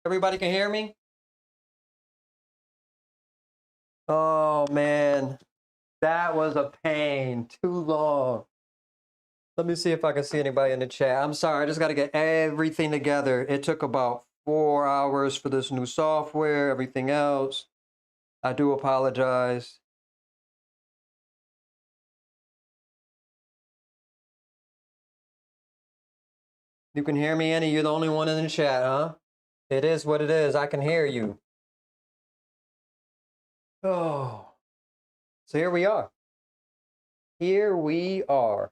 Everybody can hear me? Oh man, that was a pain. Too long. Let me see if I can see anybody in the chat. I'm sorry, I just got to get everything together. It took about 4 hours for this new software, everything else. I do apologize. You can hear me, Annie? You're the only one in the chat, huh? It is what it is. I can hear you. Oh, so here we are. Here we are.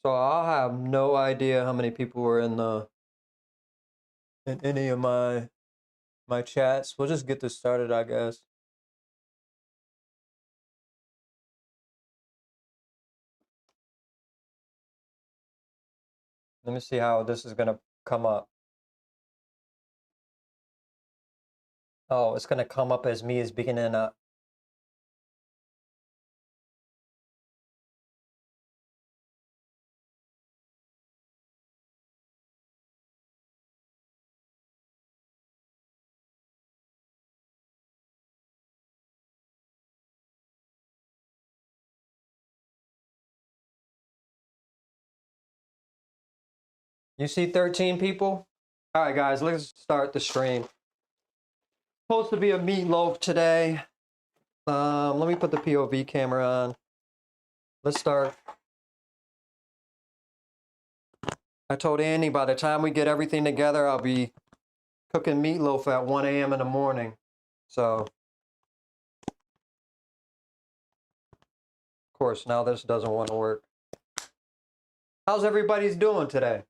So I'll have no idea how many people were in any of my chats. We'll just get this started, I guess. Let me see how this is gonna come up. Oh, it's gonna come up as me as beginning up. You see 13 people? All right, guys, let's start the stream. Supposed to be a meatloaf today. Let me put the POV camera on. Let's start. I told Andy by the time we get everything together, I'll be cooking meatloaf at 1 a.m. in the morning. So, of course, now this doesn't want to work. How's everybody's doing today?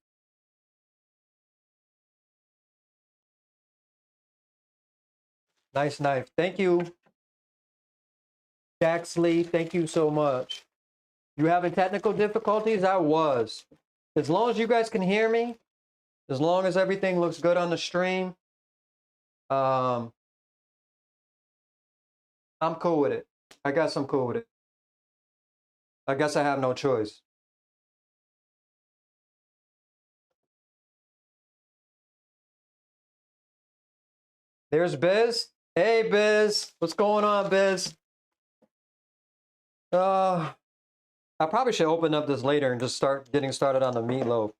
Nice knife. Thank you, Jaxley. Thank you so much. You having technical difficulties? I was. As long as you guys can hear me, as long as everything looks good on the stream, I'm cool with it. I guess I'm cool with it. I guess I have no choice. There's Biz. Hey, Biz. What's going on, Biz? I probably should open up this later and just start getting started on the meatloaf.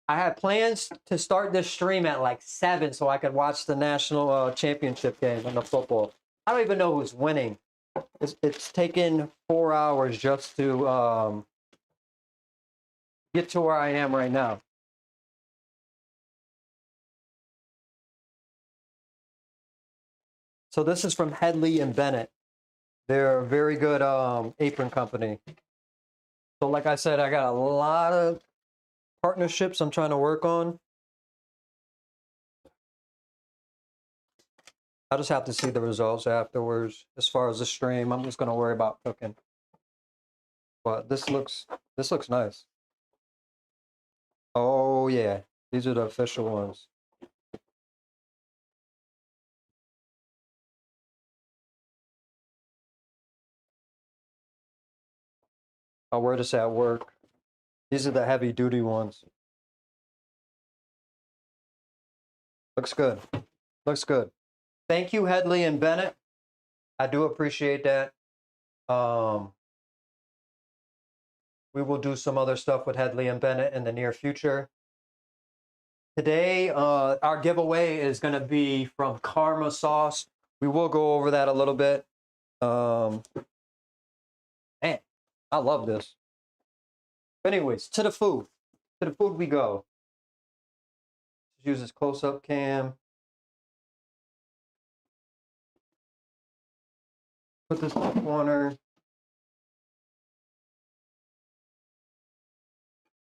I had plans to start this stream at like 7 so I could watch the national championship game on the football. I don't even know who's winning. It's taken 4 hours just to get to where I am right now. So this is from Headley and Bennett. They're a very good apron company. So like I said, I got a lot of partnerships I'm trying to work on. I just have to see the results afterwards. As far as the stream, I'm just gonna worry about cooking. But this looks nice. Oh yeah, these are the official ones. I'll wear this at work. These are the heavy duty ones. Looks good. Looks good. Thank you, Headley and Bennett. I do appreciate that. We will do some other stuff with Headley and Bennett in the near future. Today, our giveaway is going to be from Karma Sauce. We will go over that a little bit. Man, I love this. Anyways, to the food. To the food we go. Just use this close-up cam. Put this in the corner.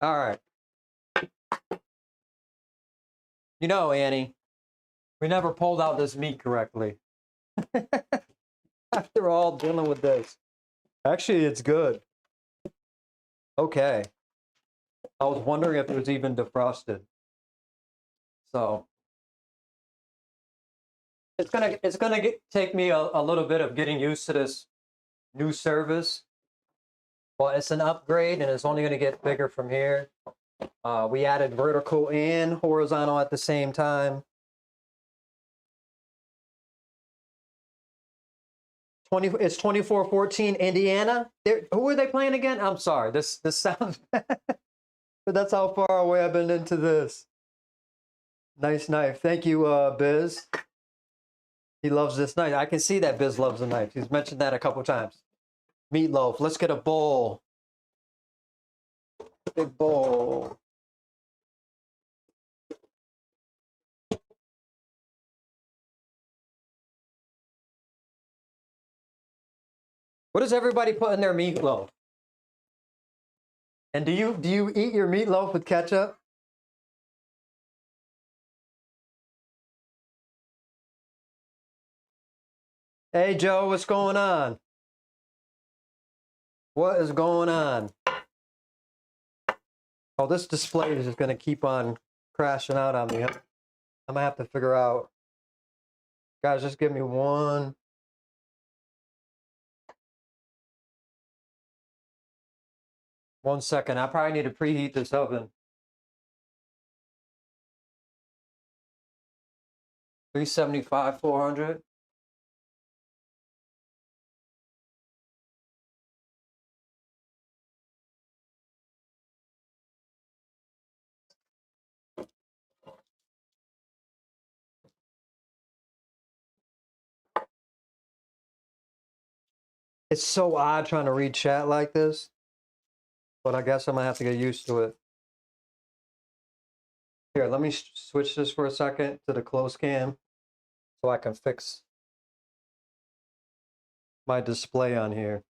All right. You know, Annie, we never pulled out this meat correctly. After all dealing with this. Actually, it's good. Okay. I was wondering if it was even defrosted. So it's gonna take me a little bit of getting used to this new service. Well, it's an upgrade and it's only gonna get bigger from here. We added vertical and horizontal at the same time. It's 24-14 Indiana. Who are they playing again? I'm sorry. This sounds bad, but that's how far away I've been into this. Nice knife. Thank you, Biz. He loves this knife. I can see that Biz loves the knife. He's mentioned that a couple times. Meatloaf. Let's get a bowl. Big bowl. What does everybody put in their meatloaf? And do you eat your meatloaf with ketchup? Hey Joe, what's going on? What is going on? Oh, this display is just gonna keep on crashing out on me. I'm gonna have to figure out. Guys, just give me one. One second. I probably need to preheat this oven. 375, 400. It's so odd trying to read chat like this, but I guess I'm gonna have to get used to it. Here, let me switch this for a second to the close cam so I can fix my display on here.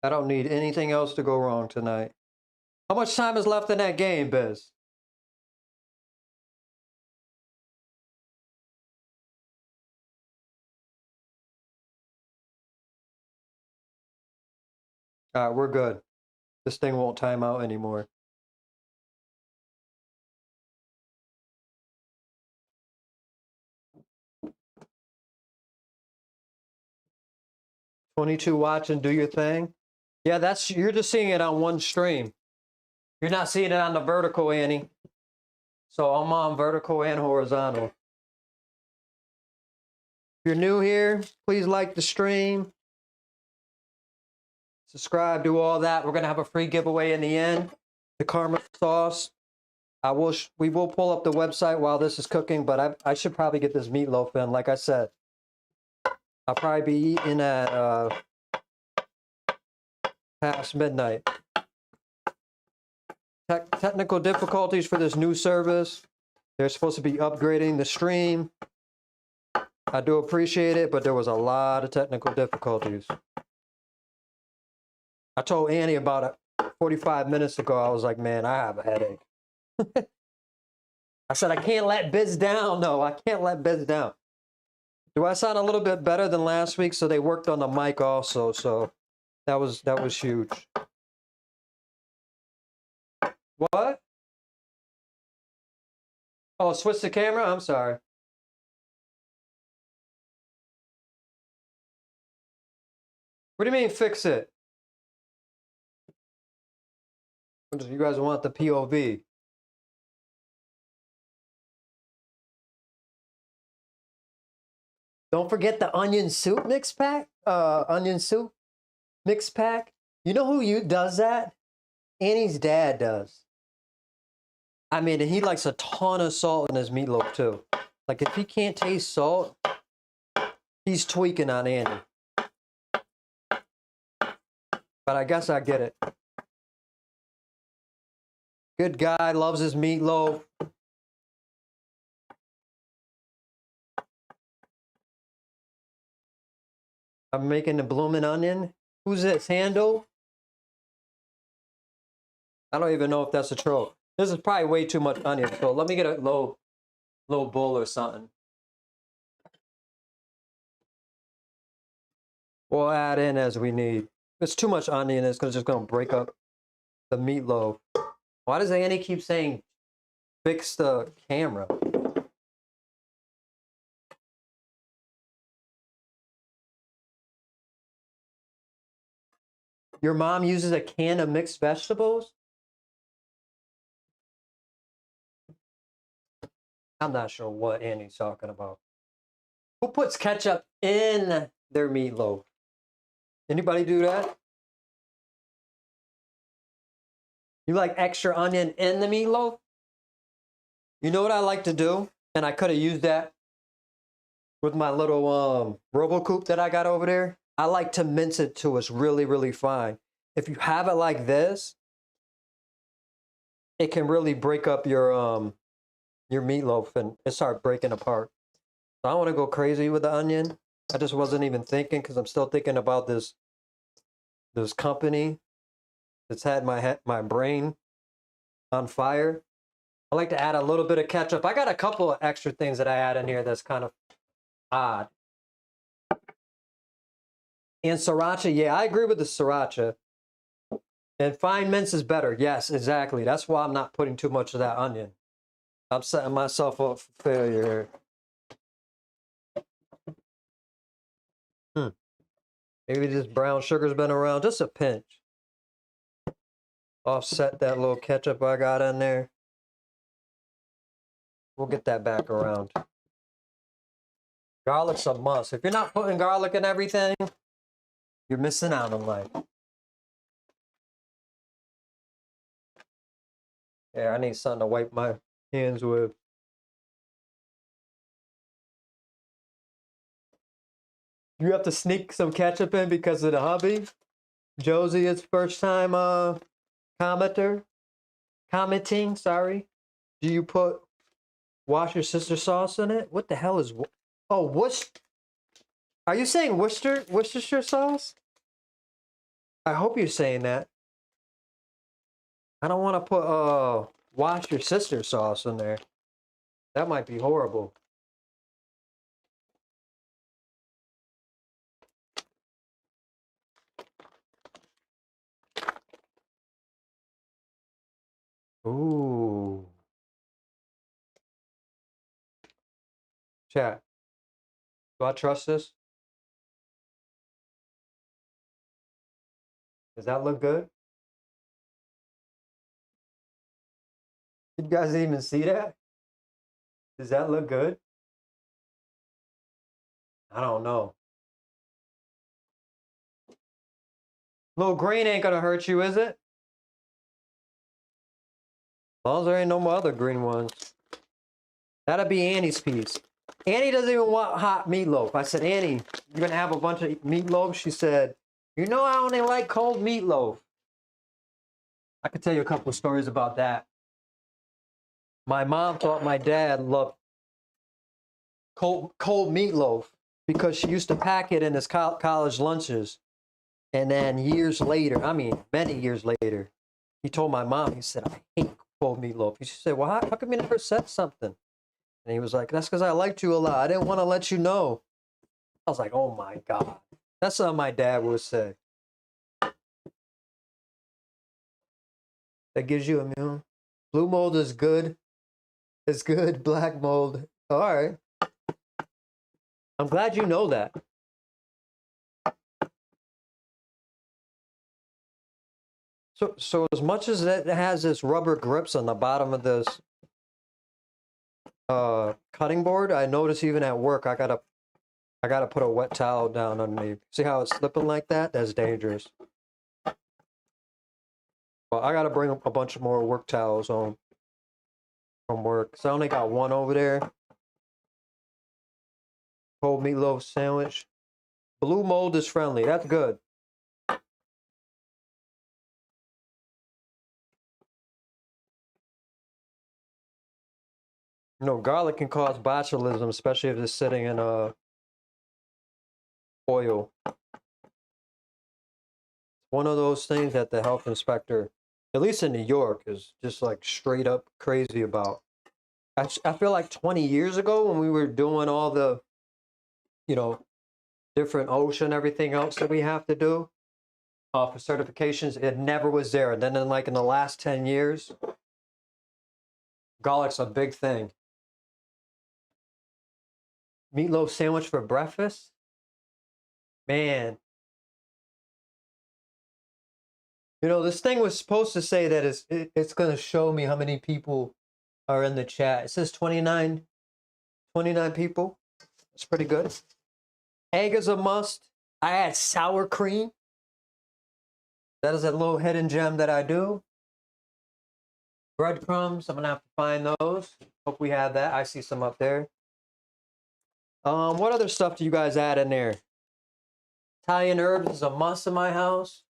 I don't need anything else to go wrong tonight. How much time is left in that game, Biz? All right, we're good. This thing won't time out anymore. "22 watching, do your thing." Yeah, you're just seeing it on one stream. You're not seeing it on the vertical, Annie. So I'm on vertical and horizontal. If you're new here, please like the stream. Subscribe, do all that. We're gonna have a free giveaway in the end. The karma sauce. We will pull up the website while this is cooking, but I should probably get this meatloaf in. Like I said, I'll probably be eating at past midnight. Technical difficulties for this new service. They're supposed to be upgrading the stream. I do appreciate it, but there was a lot of technical difficulties. I told Annie about it 45 minutes ago. I was like, man, I have a headache. I said, I can't let Biz down. No, I can't let Biz down. Do I sound a little bit better than last week? So they worked on the mic also. So that was huge. What? Oh, switch the camera? I'm sorry. What do you mean fix it? You guys want the POV? Don't forget the onion soup mix pack. Onion soup mix pack. You know who does that? Annie's dad does. I mean, he likes a ton of salt in his meatloaf too. Like if he can't taste salt, he's tweaking on Annie. But I guess I get it. Good guy, loves his meatloaf. I'm making the bloomin' onion. Who's this? Handle? I don't even know if that's a troll. This is probably way too much onion. So let me get a little bowl or something. We'll add in as we need. If it's too much onion, it's just gonna break up the meatloaf. Why does Annie keep saying fix the camera? Your mom uses a can of mixed vegetables? I'm not sure what Annie's talking about. Who puts ketchup in their meatloaf? Anybody do that? You like extra onion in the meatloaf? You know what I like to do? And I could have used that with my little RoboCoupe that I got over there. I like to mince it to it's really, really fine. If you have it like this, it can really break up your meatloaf and it start breaking apart. So I don't want to go crazy with the onion. I just wasn't even thinking because I'm still thinking about this company that's had my brain on fire. I like to add a little bit of ketchup. I got a couple of extra things that I add in here that's kind of odd. And sriracha, yeah, I agree with the sriracha. And fine mince is better. Yes, exactly. That's why I'm not putting too much of that onion. I'm setting myself up for failure here. Maybe this brown sugar's been around just a pinch. Offset that little ketchup I got in there. We'll get that back around. Garlic's a must. If you're not putting garlic in everything, you're missing out on life. Yeah, I need something to wipe my hands with. You have to sneak some ketchup in because of the hubby? Josie is first time commenting, sorry. Do you put wash your sister sauce in it? What the hell is are you saying Worcestershire sauce? I hope you're saying that. I don't want to put wash your sister sauce in there. That might be horrible. Ooh. Chat. Do I trust this? Does that look good? Did you guys even see that? Does that look good? I don't know. Little green ain't gonna hurt you, is it? As long as there ain't no more other green ones. That'll be Annie's piece. Annie doesn't even want hot meatloaf. I said, Annie, you're gonna have a bunch of meatloaf? She said, you know I only like cold meatloaf. I could tell you a couple of stories about that. My mom thought my dad loved cold meatloaf because she used to pack it in his college lunches. And then years later, I mean, many years later, he told my mom, he said, I hate cold meatloaf. She said, well, how come you never said something? And he was like, that's because I liked you a lot. I didn't want to let you know. I was like, oh my God. That's something my dad would say. That gives you immune. Blue mold is good. It's good. Black mold. All right. I'm glad you know that. So as much as it has this rubber grips on the bottom of this cutting board, I notice even at work I gotta put a wet towel down underneath. See how it's slipping like that? That's dangerous. Well, I gotta bring a bunch of more work towels home from work. So I only got one over there. Cold meatloaf sandwich. Blue mold is friendly. That's good. You know, garlic can cause botulism, especially if it's sitting in oil. One of those things that the health inspector, at least in New York, is just like straight up crazy about. I feel like 20 years ago when we were doing all the, you know, different ocean, everything else that we have to do for certifications. It never was there. And then in the last 10 years, garlic's a big thing. Meatloaf sandwich for breakfast? Man. You know, this thing was supposed to say that it's going to show me how many people are in the chat. It says 29 people. It's pretty good. Egg is a must. I add sour cream. That is a little hidden gem that I do. Breadcrumbs, I'm going to have to find those. Hope we have that. I see some up there. What other stuff do you guys add in there? Italian herbs is a must in my house.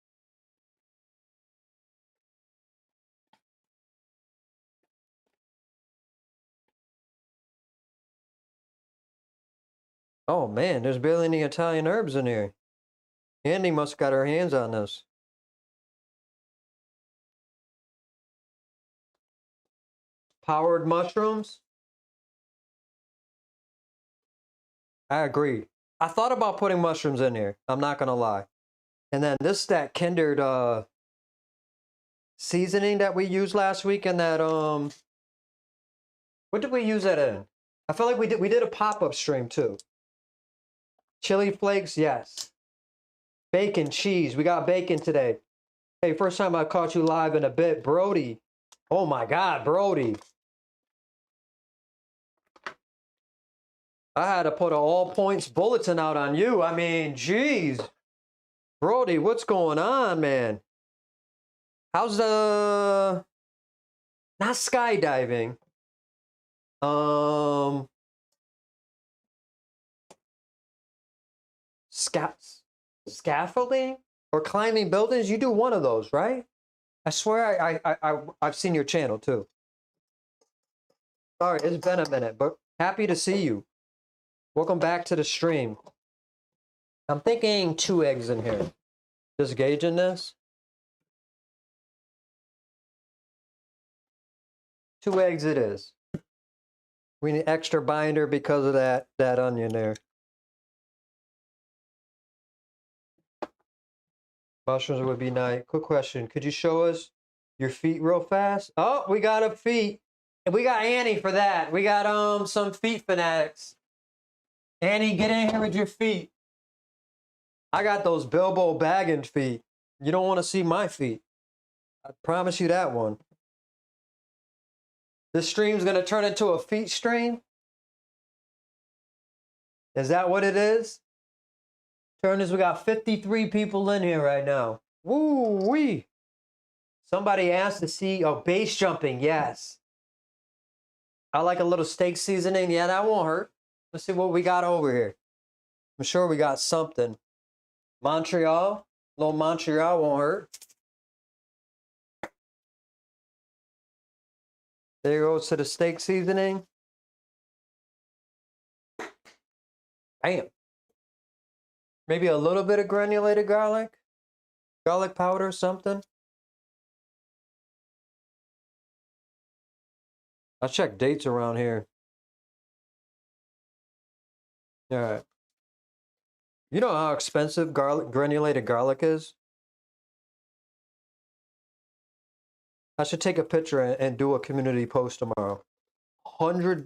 Oh man, there's barely any Italian herbs in here. Andy must have got her hands on this. Powered mushrooms. I agree. I thought about putting mushrooms in here. I'm not gonna lie. And then that kindred seasoning that we used last week, and that what did we use that in? I feel like we did a pop-up stream too. Chili flakes, yes. Bacon, cheese. We got bacon today. Hey, first time I caught you live in a bit, Brody. Oh my God, Brody. I had to put an all points bulletin out on you. I mean, geez. Brody, what's going on, man? How's the... Not skydiving. Scaffolding or climbing buildings? You do one of those, right? I swear I've seen your channel too. Sorry, it's been a minute, but happy to see you. Welcome back to the stream. I'm thinking 2 eggs in here. Just gauging this. 2 eggs it is. We need extra binder because of that onion there. Mushrooms would be nice. Quick question. Could you show us your feet real fast? Oh, we got a feet. And we got Annie for that. We got some feet fanatics. Annie, get in here with your feet. I got those Bilbo Baggins feet. You don't want to see my feet. I promise you that one. This stream's going to turn into a feet stream? Is that what it is? Turners, we got 53 people in here right now. Woo-wee. Somebody asked to see, base jumping, yes. I like a little steak seasoning. Yeah, that won't hurt. Let's see what we got over here. I'm sure we got something. Montreal. Little Montreal won't hurt. There goes to the steak seasoning. Bam. Maybe a little bit of granulated garlic. Garlic powder, something. I'll check dates around here. All right. You know how expensive granulated garlic is? I should take a picture and do a community post tomorrow. $100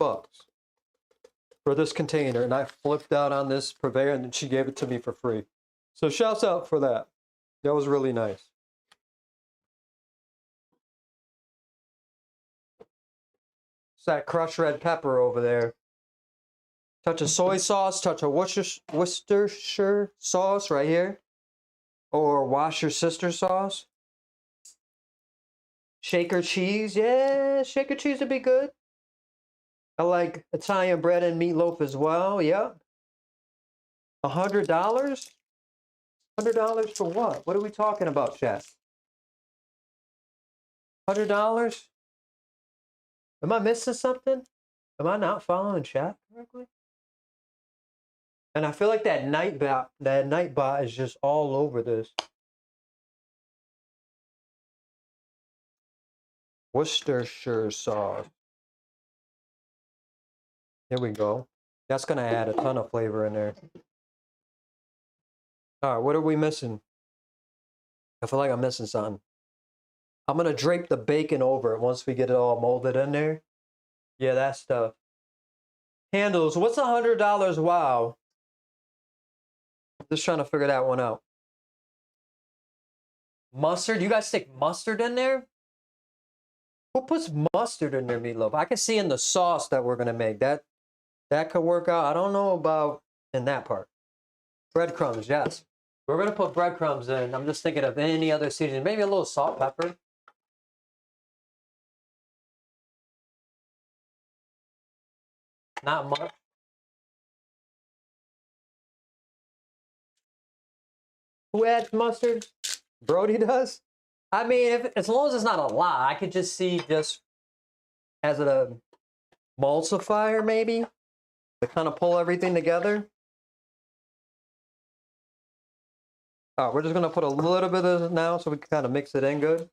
for this container, and I flipped out on this purveyor, and she gave it to me for free. So shouts out for that. That was really nice. It's that crushed red pepper over there. Touch of soy sauce, touch of Worcestershire sauce right here. Or wash your sister sauce. Shaker cheese, yeah, shaker cheese would be good. I like Italian bread and meatloaf as well, yep. $100? $100 for what? What are we talking about, chat? $100? Am I missing something? Am I not following chat correctly? And I feel like that Nightbot is just all over this. Worcestershire sauce. Here we go. That's gonna add a ton of flavor in there. All right, what are we missing? I feel like I'm missing something. I'm gonna drape the bacon over it once we get it all molded in there. Yeah, that stuff. Handles, what's $100? Wow. Just trying to figure that one out. Mustard? You guys stick mustard in there? Who puts mustard in their meatloaf? I can see in the sauce that we're gonna make. That could work out. I don't know about in that part. Breadcrumbs, yes. We're gonna put breadcrumbs in. I'm just thinking of any other seasoning. Maybe a little salt, pepper. Not much. Who adds mustard? Brody does? I mean, as long as it's not a lot, I could just see just as a emulsifier maybe to kind of pull everything together. All right, we're just gonna put a little bit of it now so we can kind of mix it in good.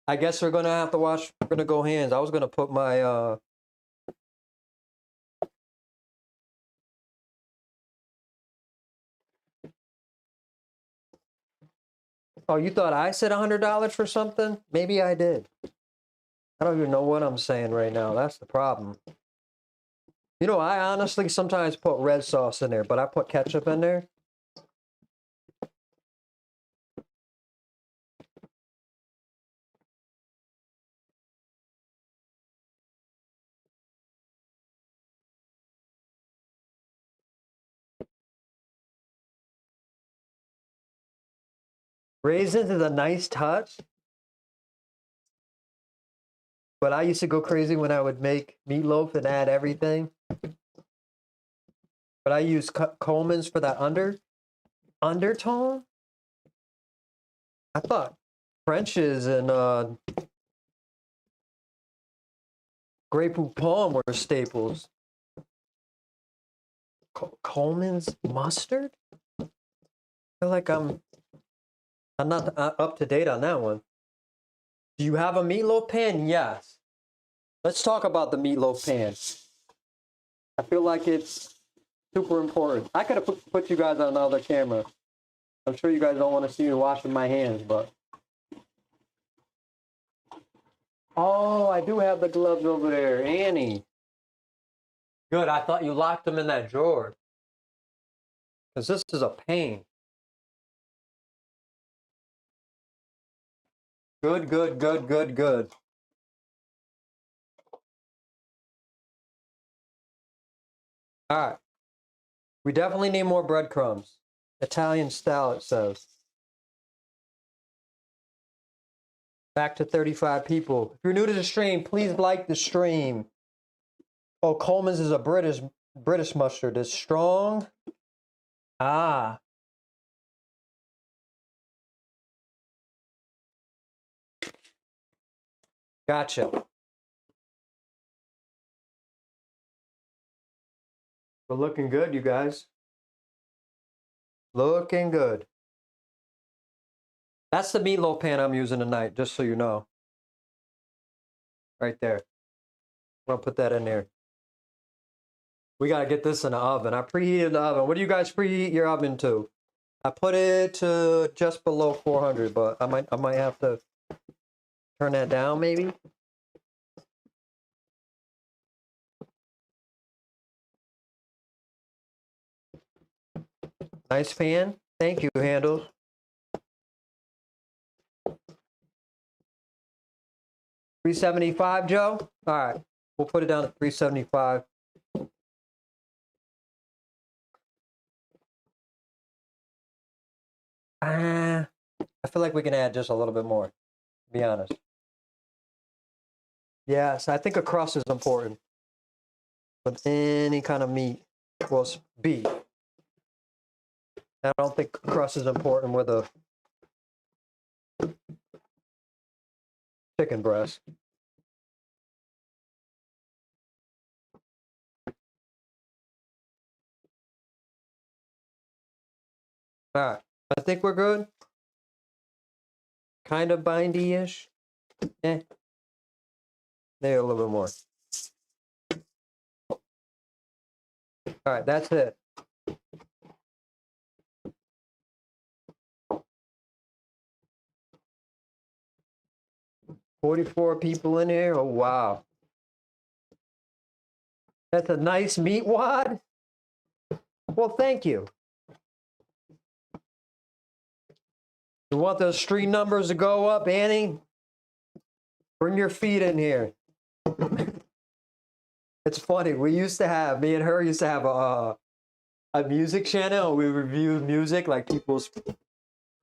I guess we're gonna have to wash. We're gonna go hands. I was gonna put my Oh, you thought I said $100 for something? Maybe I did. I don't even know what I'm saying right now. That's the problem. You know, I honestly sometimes put red sauce in there, but I put ketchup in there. Raisins is a nice touch, but I used to go crazy when I would make meatloaf and add everything. But I use Coleman's for that undertone. I thought French's and Grey Poupon were staples. Coleman's mustard? I feel like I'm not up to date on that one. Do you have a meatloaf pan? Yes. Let's talk about the meatloaf pan. I feel like it's super important. I could have put you guys on another camera. I'm sure you guys don't want to see me washing my hands, but... Oh, I do have the gloves over there. Annie. Good, I thought you locked them in that drawer. Because this is a pain. Good, good, good, good, good. All right. We definitely need more breadcrumbs. Italian style, it says. Back to 35 people. If you're new to the stream, please like the stream. Oh, Coleman's is a British mustard. It's strong. Ah. Gotcha. We're looking good, you guys. Looking good. That's the meatloaf pan I'm using tonight, just so you know. Right there. I'm gonna put that in there. We gotta get this in the oven. I preheated the oven. What do you guys preheat your oven to? I put it to just below 400, but I might have to turn that down maybe. Nice pan. Thank you, Handles. 375, Joe? All right. We'll put it down at 375. I feel like we can add just a little bit more, to be honest. Yes, I think a crust is important with any kind of meat. Well, beef. I don't think crust is important with a chicken breast. All right, I think we're good. Kind of bindy-ish. There, a little bit more. All right, that's it. $44 people in here. Oh, wow. That's a nice meat wad. Well, thank you. You want those stream numbers to go up, Annie? Bring your feet in here. It's funny. Me and her used to have a music channel. We reviewed music, like people's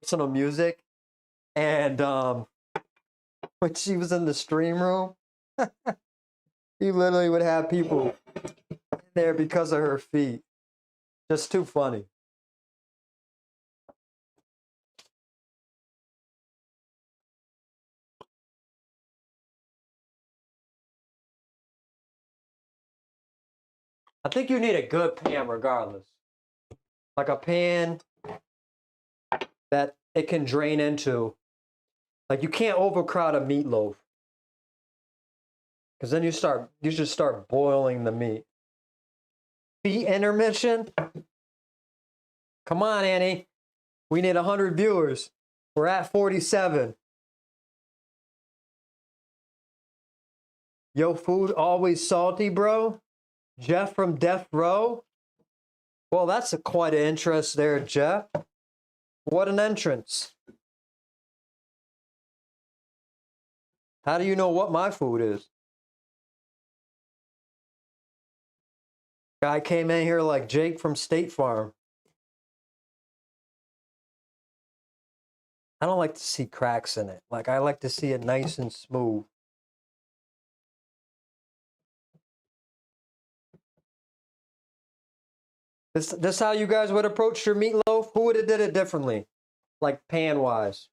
personal music. And when she was in the stream room, you literally would have people there because of her feet. Just too funny. I think you need a good pan regardless. Like a pan that it can drain into. Like you can't overcrowd a meatloaf. Because then you just start boiling the meat. Feet intermission? Come on, Annie. We need 100 viewers. We're at 47. Yo, food always salty, bro. Jeff from Death Row. Well, that's quite an interest there, Jeff. What an entrance. How do you know what my food is? Guy came in here like Jake from State Farm. I don't like to see cracks in it. Like, I like to see it nice and smooth. This how you guys would approach your meatloaf? Who would have did it differently? Like, pan-wise.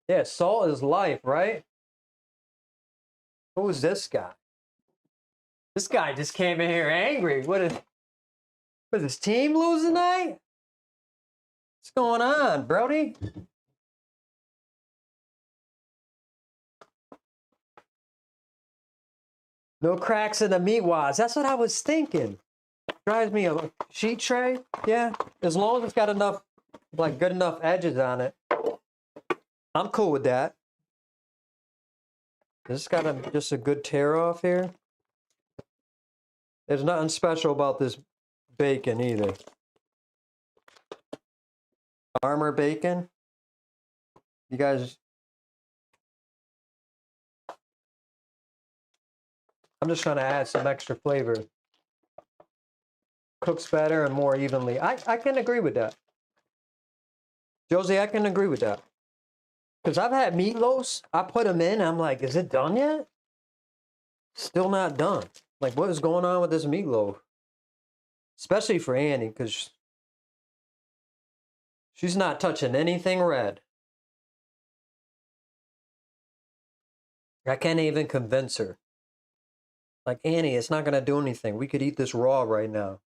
Yeah, salt is life, right? Who is this guy? This guy just came in here angry. Was his team lose tonight? What's going on, Brody? No cracks in the meat wads. That's what I was thinking. Drives me a sheet tray. Yeah, as long as it's got enough, like good enough edges on it. I'm cool with that. This got just a good tear off here. There's nothing special about this bacon either. Armor bacon. You guys, I'm just trying to add some extra flavor. Cooks better and more evenly. I can agree with that. Josie, I can agree with that. Because I've had meatloafs, I put them in, I'm like, is it done yet? Still not done. Like, what is going on with this meatloaf? Especially for Annie, because she's not touching anything red. I can't even convince her. Like, Annie, it's not going to do anything. We could eat this raw right now.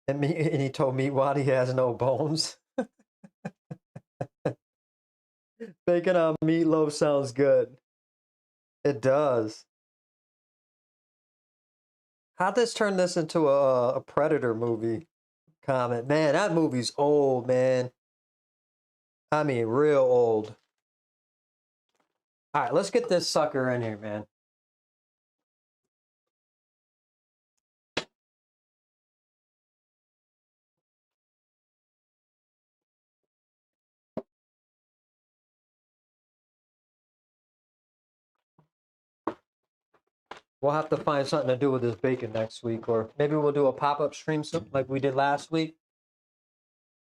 And he told me Waddy has no bones. Bacon on meatloaf sounds good. It does. How'd this turn this into a Predator movie comment? Man, that movie's old, man. I mean, real old. All right, let's get this sucker in here, man. We'll have to find something to do with this bacon next week, or maybe we'll do a pop-up stream like we did last week.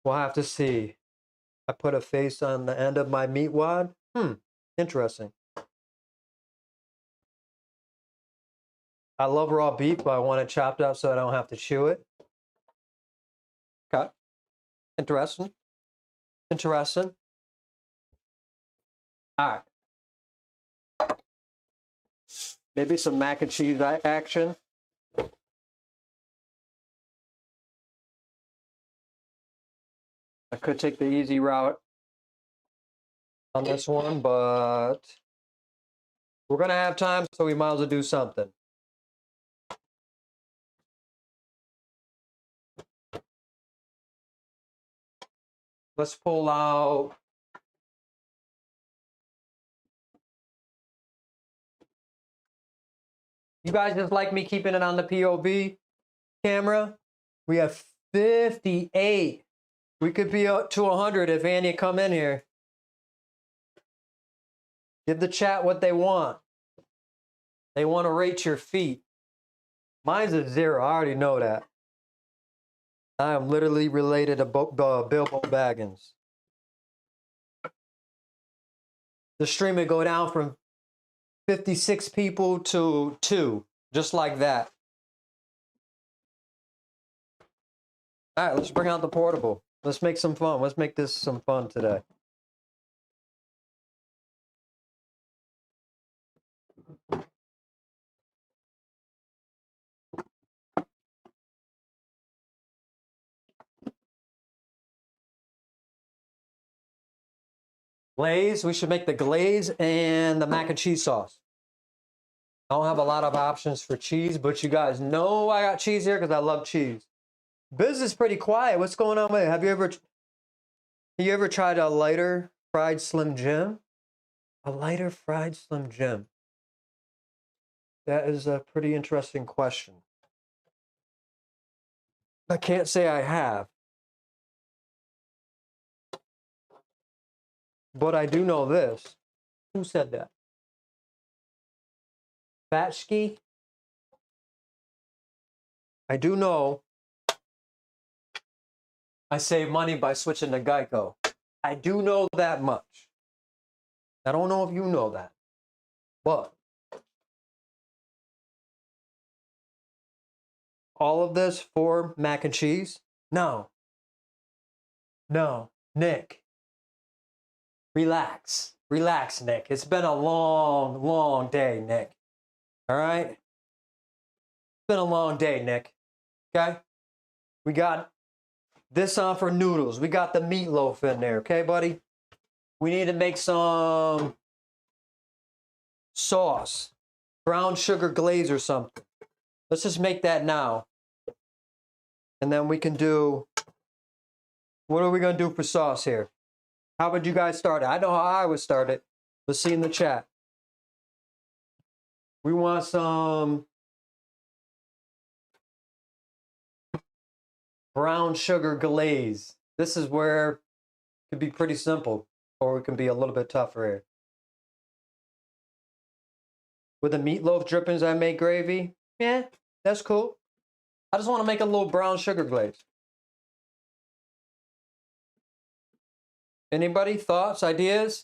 We'll have to see. I put a face on the end of my meat wad. Interesting. I love raw beef, but I want it chopped up so I don't have to chew it. Okay. Interesting. Interesting. All right. Maybe some mac and cheese action. I could take the easy route on this one, but we're gonna have time, so we might as well do something. Let's pull out. You guys just like me keeping it on the POV camera? We have 58. We could be up to 100 if Andy come in here. Give the chat what they want. They want to rate your feet. Mine's a 0. I already know that. I am literally related to Bilbo Baggins. The stream would go down from 56 people to 2, just like that. All right, let's bring out the portable. Let's make some fun. Let's make this some fun today. Glaze, we should make the glaze and the mac and cheese sauce. I don't have a lot of options for cheese, but you guys know I got cheese here because I love cheese. Biz is pretty quiet. What's going on with it? Have you ever tried a lighter fried Slim Jim? A lighter fried Slim Jim. That is a pretty interesting question. I can't say I have. But I do know this. Who said that? Batchki? I do know I save money by switching to Geico. I do know that much. I don't know if you know that. But all of this for mac and cheese? No. No. Nick. Relax. Relax, Nick. It's been a long, long day, Nick. All right? It's been a long day, Nick. Okay? We got this on for noodles. We got the meatloaf in there. Okay, buddy? We need to make some sauce. Brown sugar glaze or something. Let's just make that now. And then we can do... What are we going to do for sauce here? How would you guys start it? I know how I would start it. Let's see in the chat. We want some brown sugar glaze. This is where it could be pretty simple, or it can be a little bit tougher here. With the meatloaf drippings, I make gravy. Yeah, that's cool. I just want to make a little brown sugar glaze. Anybody? Thoughts? Ideas?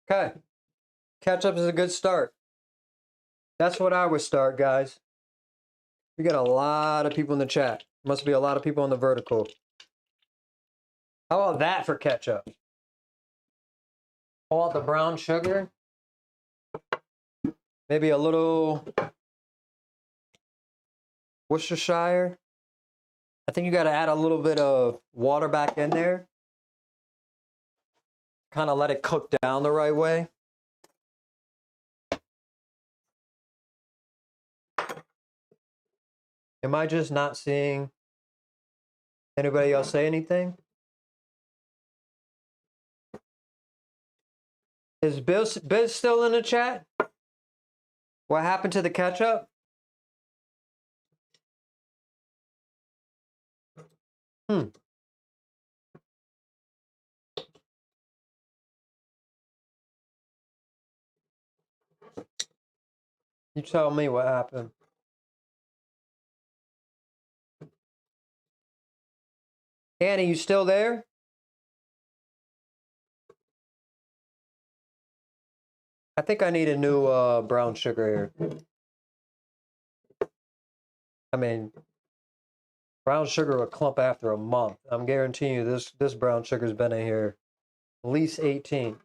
Okay. Ketchup is a good start. That's what I would start, guys. We got a lot of people in the chat. Must be a lot of people on the vertical. How about that for ketchup? All the brown sugar. Maybe a little Worcestershire. I think you got to add a little bit of water back in there. Kind of let it cook down the right way. Am I just not seeing anybody else say anything? Is Biz still in the chat? What happened to the ketchup? You tell me what happened. Annie, you still there? I think I need a new brown sugar here. I mean, brown sugar will clump after a month. I'm guaranteeing you this brown sugar's been in here at least 18.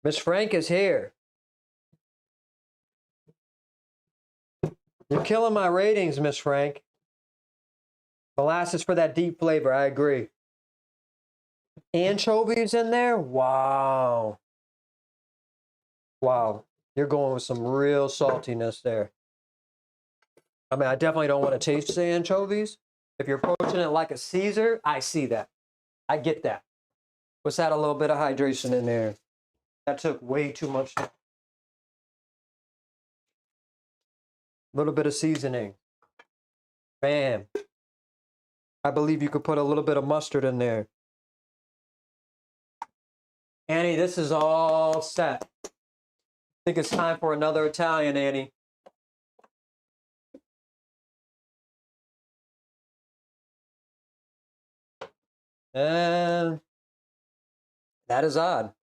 Miss Frank is here. You're killing my ratings, Miss Frank. Molasses for that deep flavor. I agree. Anchovies in there? Wow. Wow. You're going with some real saltiness there. I mean, I definitely don't want to taste the anchovies. If you're approaching it like a Caesar, I see that. I get that. Let's add a little bit of hydration in there. That took way too much. A little bit of seasoning. Bam. I believe you could put a little bit of mustard in there. Annie, this is all set. I think it's time for another Italian, Annie. And that is odd.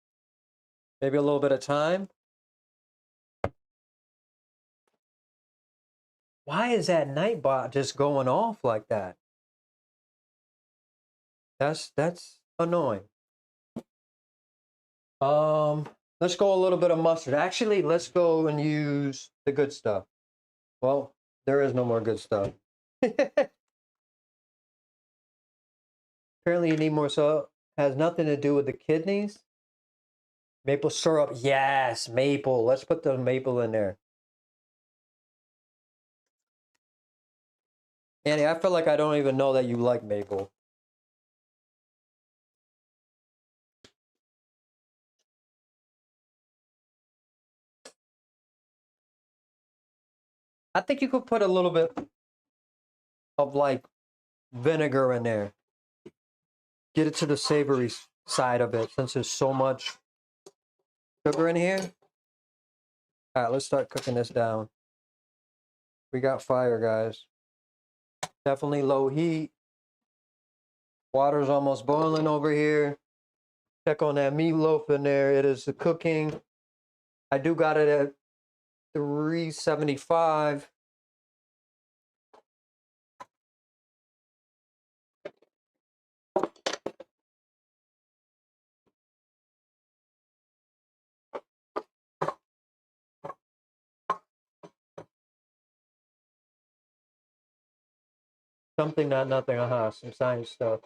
Maybe a little bit of thyme. Why is that Nightbot just going off like that? That's annoying. Let's go a little bit of mustard. Actually, let's go and use the good stuff. Well, there is no more good stuff. Apparently you need more salt. Has nothing to do with the kidneys. Maple syrup. Yes, maple. Let's put the maple in there. Annie, I feel like I don't even know that you like maple. I think you could put a little bit of like vinegar in there. Get it to the savory side of it since there's so much sugar in here. All right, let's start cooking this down. We got fire, guys. Definitely low heat. Water's almost boiling over here. Check on that meatloaf in there. It is cooking. I do got it at 375. Something, not nothing. Some science stuff.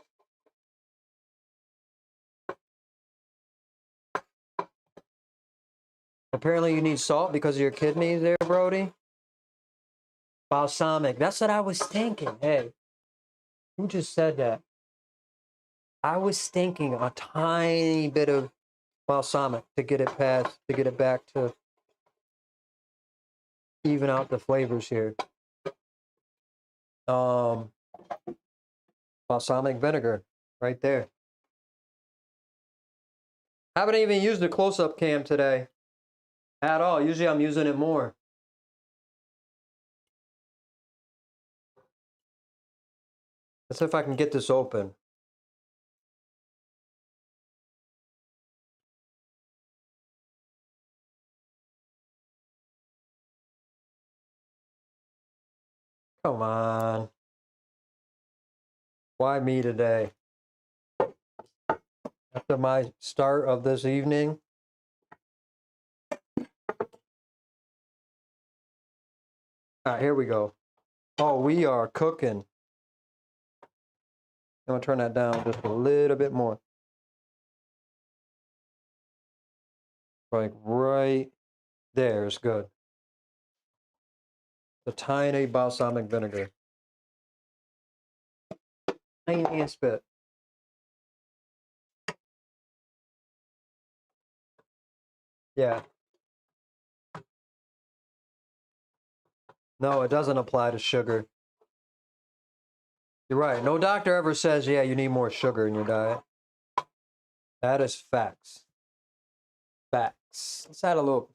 Apparently you need salt because of your kidneys there, Brody. Balsamic. That's what I was thinking. Hey, who just said that? I was thinking a tiny bit of balsamic to get it past, to get it back to even out the flavors here. Balsamic vinegar right there. I haven't even used the close-up cam today at all. Usually I'm using it more. Let's see if I can get this open. Come on. Why me today? After my start of this evening. All right, here we go. Oh, we are cooking. I'm gonna turn that down just a little bit more. Like right there is good. The tiny balsamic vinegar. Tiny spit. Yeah. No, it doesn't apply to sugar. You're right. No doctor ever says, yeah, you need more sugar in your diet. That is facts. Facts. Let's add a little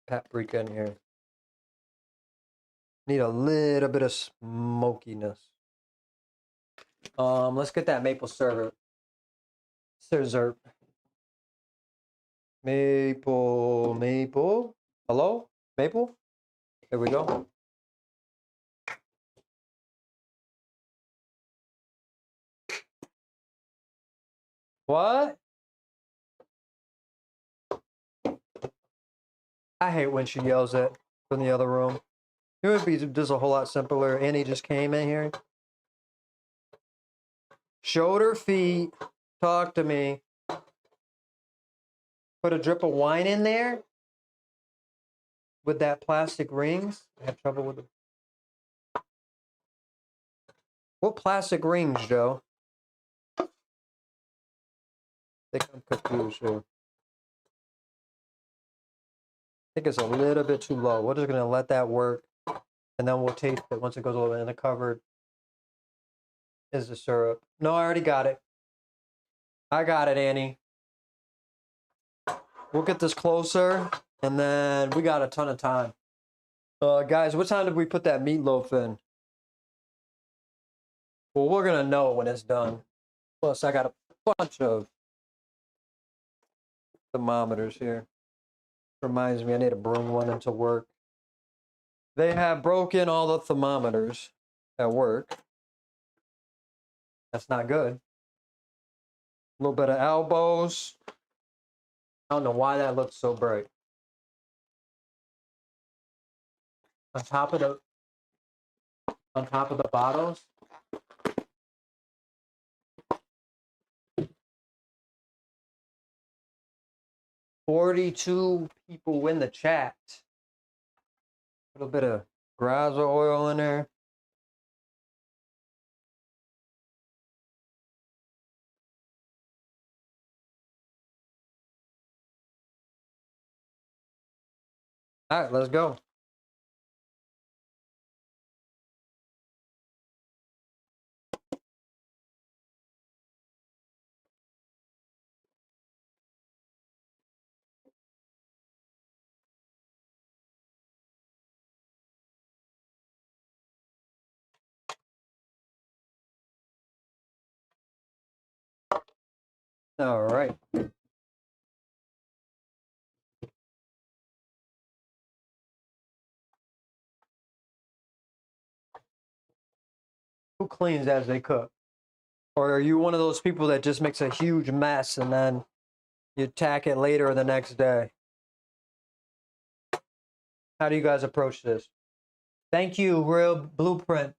paprika in here. Need a little bit of smokiness. Let's get that maple syrup. Syrup. Maple. Hello? Maple? There we go. What? I hate when she yells at from the other room. It would be just a whole lot simpler. Annie just came in here. Shoulder, feet, talk to me. Put a drip of wine in there with that plastic rings. I have trouble with them. What plastic rings, Joe? I think I'm confused here. I think it's a little bit too low. We're just gonna let that work, and then we'll taste it once it goes over in the cupboard. Is the syrup? No, I already got it. I got it, Annie. We'll get this closer, and then we got a ton of time. Guys, what time did we put that meatloaf in? Well, we're gonna know when it's done. Plus, I got a bunch of thermometers here. Reminds me, I need to bring one into work. They have broken all the thermometers at work. That's not good. A little bit of elbows. I don't know why that looks so bright. On top of the bottles. "42 people in the chat." A little bit of Graza oil in there. All right, let's go. All right. Who cleans as they cook? Or are you one of those people that just makes a huge mess and then you tack it later the next day? How do you guys approach this? Thank you, Real Blueprint.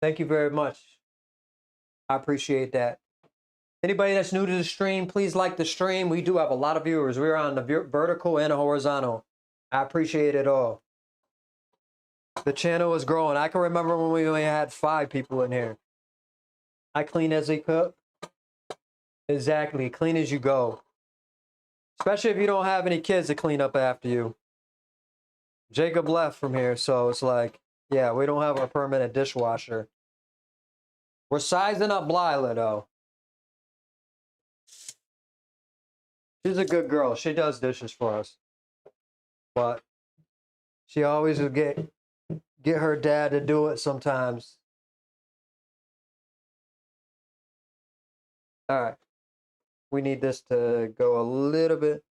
Thank you very much. I appreciate that. Anybody that's new to the stream, please like the stream. We do have a lot of viewers. We're on the vertical and the horizontal. I appreciate it all. The channel is growing. I can remember when we only had 5 people in here. I clean as they cook. Exactly. Clean as you go. Especially if you don't have any kids to clean up after you. Jacob left from here, so it's like, yeah, we don't have a permanent dishwasher. We're sizing up Blyla, though. She's a good girl. She does dishes for us. But she always will get her dad to do it sometimes. All right. We need this to go a little bit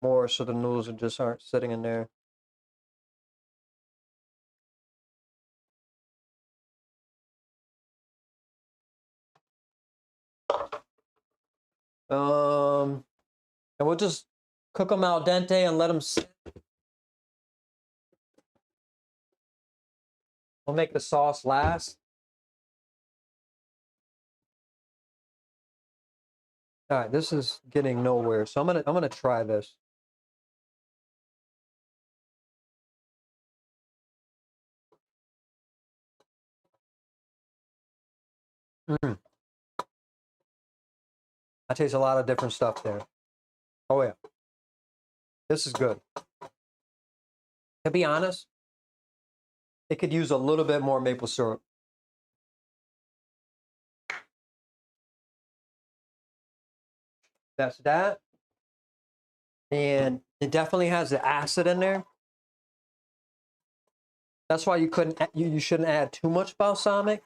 more so the noodles just aren't sitting in there. And we'll just cook them al dente and let them sit. We'll make the sauce last. All right, this is getting nowhere, so I'm gonna try this. I taste a lot of different stuff there. Oh yeah, this is good. To be honest, it could use a little bit more maple syrup. That's that. And it definitely has the acid in there. That's why you shouldn't add too much balsamic.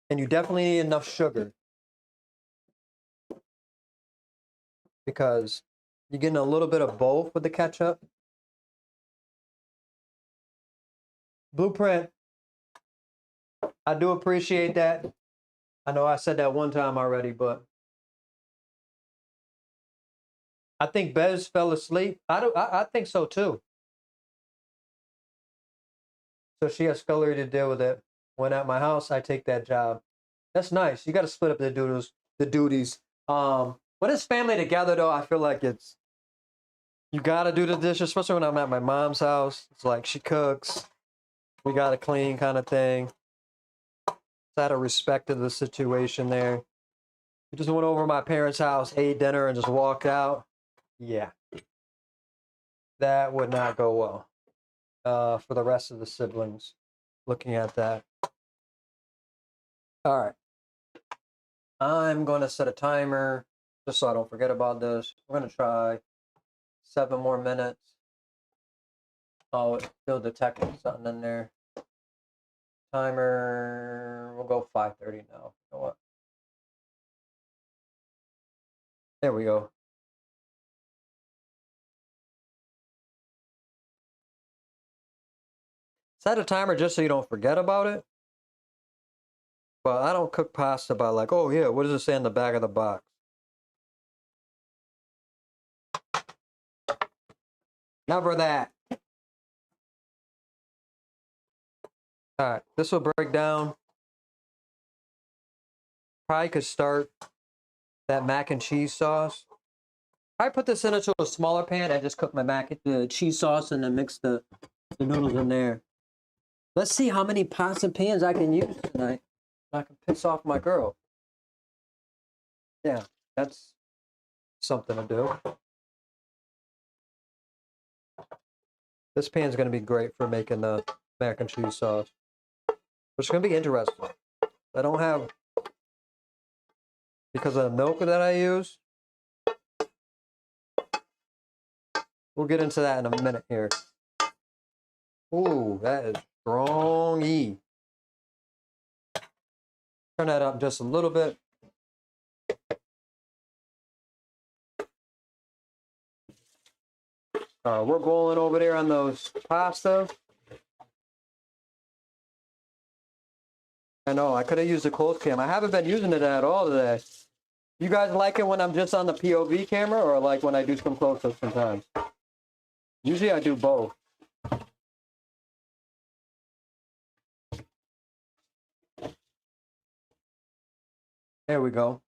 And you definitely need enough sugar. Because you're getting a little bit of both with the ketchup. Blueprint, I do appreciate that. I know I said that one time already, but I think Bez fell asleep. I think so too. So she has scullery to deal with it. When at my house, I take that job. That's nice. You got to split up the duties. When it's family together, though, I feel like you got to do the dishes, especially when I'm at my mom's house. It's like she cooks, we got to clean kind of thing. It's out of respect of the situation there. We just went over to my parents' house, ate dinner, and just walked out. Yeah, that would not go well for the rest of the siblings looking at that. All right. I'm going to set a timer just so I don't forget about this. We're going to try 7 more minutes. Oh, it's still detecting something in there. Timer, we'll go 5:30 now. You know what? There we go. Set a timer just so you don't forget about it. But I don't cook pasta by like, oh yeah, what does it say on the back of the box? Never that. All right, this will break down. Probably could start that mac and cheese sauce. I put this into a smaller pan and just cook my the cheese sauce and then mix the noodles in there. Let's see how many pots and pans I can use tonight. I can piss off my girl. Yeah, that's something to do. This pan's going to be great for making the mac and cheese sauce. Which is going to be interesting. I don't have, because of the milk that I use. We'll get into that in a minute here. Ooh, that is strong-y. Turn that up just a little bit. We're boiling over there on those pasta. I know, I could have used a close cam. I haven't been using it at all today. You guys like it when I'm just on the POV camera or like when I do some close-ups sometimes? Usually I do both. There we go.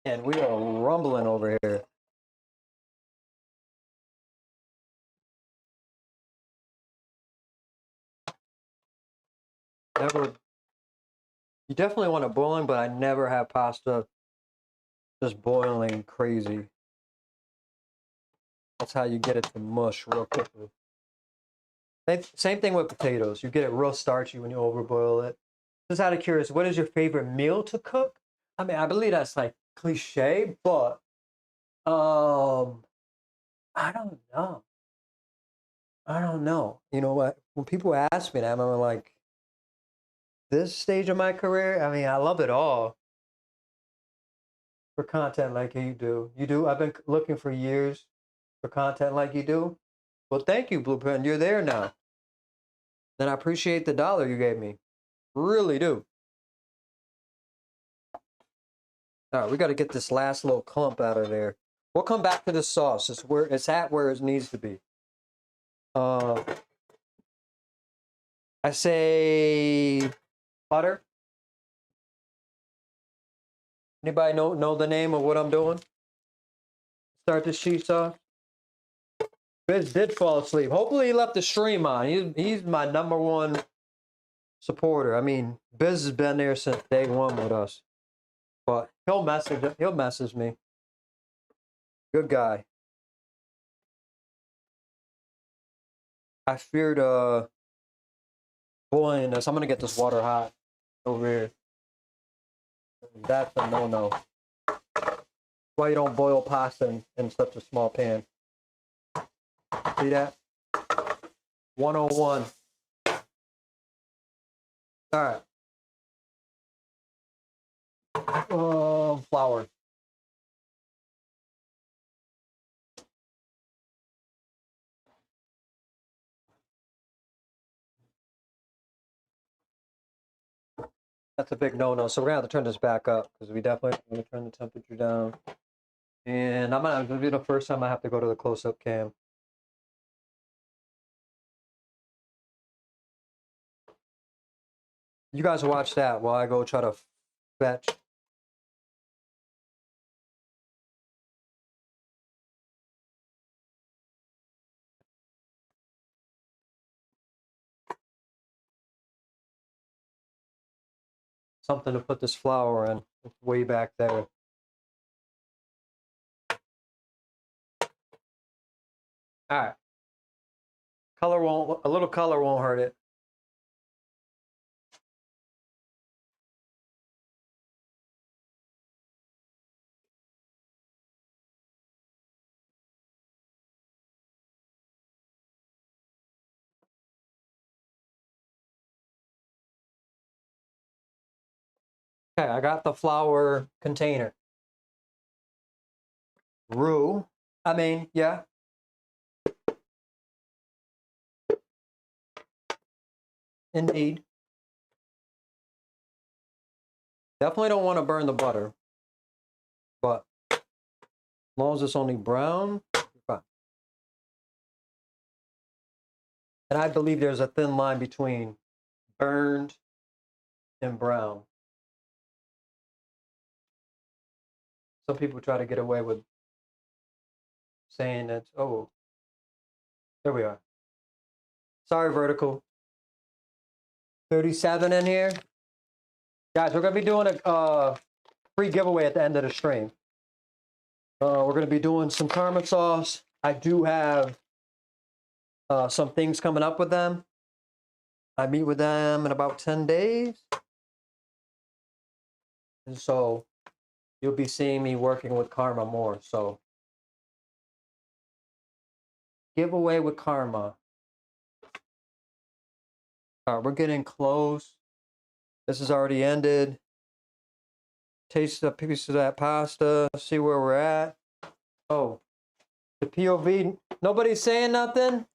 And we are rumbling over here. Never. You definitely want it boiling, but I never have pasta just boiling crazy. That's how you get it to mush real quickly. Same thing with potatoes. You get it real starchy when you overboil it. Just out of curiosity, what is your favorite meal to cook? I mean, I believe that's like cliche, but I don't know. I don't know. You know what? When people ask me that, I'm like, this stage of my career, I mean, I love it all. For content like you do. You do? I've been looking for years for content like you do. Well, thank you, Blueprint. You're there now. And I appreciate the dollar you gave me. Really do. All right, we got to get this last little clump out of there. We'll come back to the sauce. It's at where it needs to be. I say butter. Anybody know the name of what I'm doing? Start this cheese sauce. Biz did fall asleep. Hopefully he left the stream on. He's my #1 supporter. I mean, Biz has been there since day one with us. But he'll message me. Good guy. I feared boiling this. I'm gonna get this water hot over here. That's a no-no. Why you don't boil pasta in such a small pan. See that? 101. All right. Flour. That's a big no-no. So we're gonna have to turn this back up because we definitely want to turn the temperature down. And I'm gonna be the first time I have to go to the close-up cam. You guys watch that while I go try to fetch. Something to put this flour in. It's way back there. All right. A little color won't hurt it. Okay, I got the flour container. Yeah. Indeed. Definitely don't want to burn the butter. But as long as it's only brown, you're fine. And I believe there's a thin line between burned and brown. Some people try to get away with saying that, oh, there we are. Sorry, vertical. 37 in here. Guys, we're going to be doing a free giveaway at the end of the stream. We're going to be doing some karma sauce. I do have some things coming up with them. I meet with them in about 10 days. And so you'll be seeing me working with Karma more. So giveaway with Karma. All right, we're getting close. This has already ended. Taste a piece of that pasta. See where we're at. Oh, the POV. Nobody's saying nothing?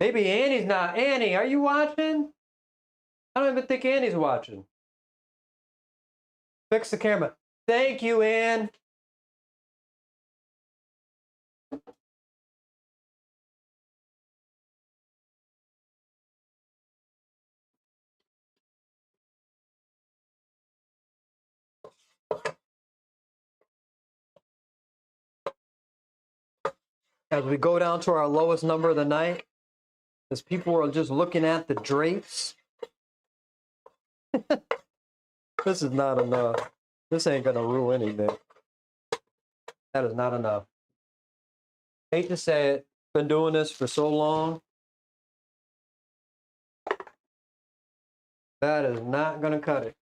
Maybe Annie's not. Annie, are you watching? I don't even think Annie's watching. Fix the camera. Thank you, Ann. As we go down to our lowest number of the night, as people are just looking at the drapes. This is not enough. This ain't gonna ruin anything. That is not enough. Hate to say it, been doing this for so long. That is not gonna cut it.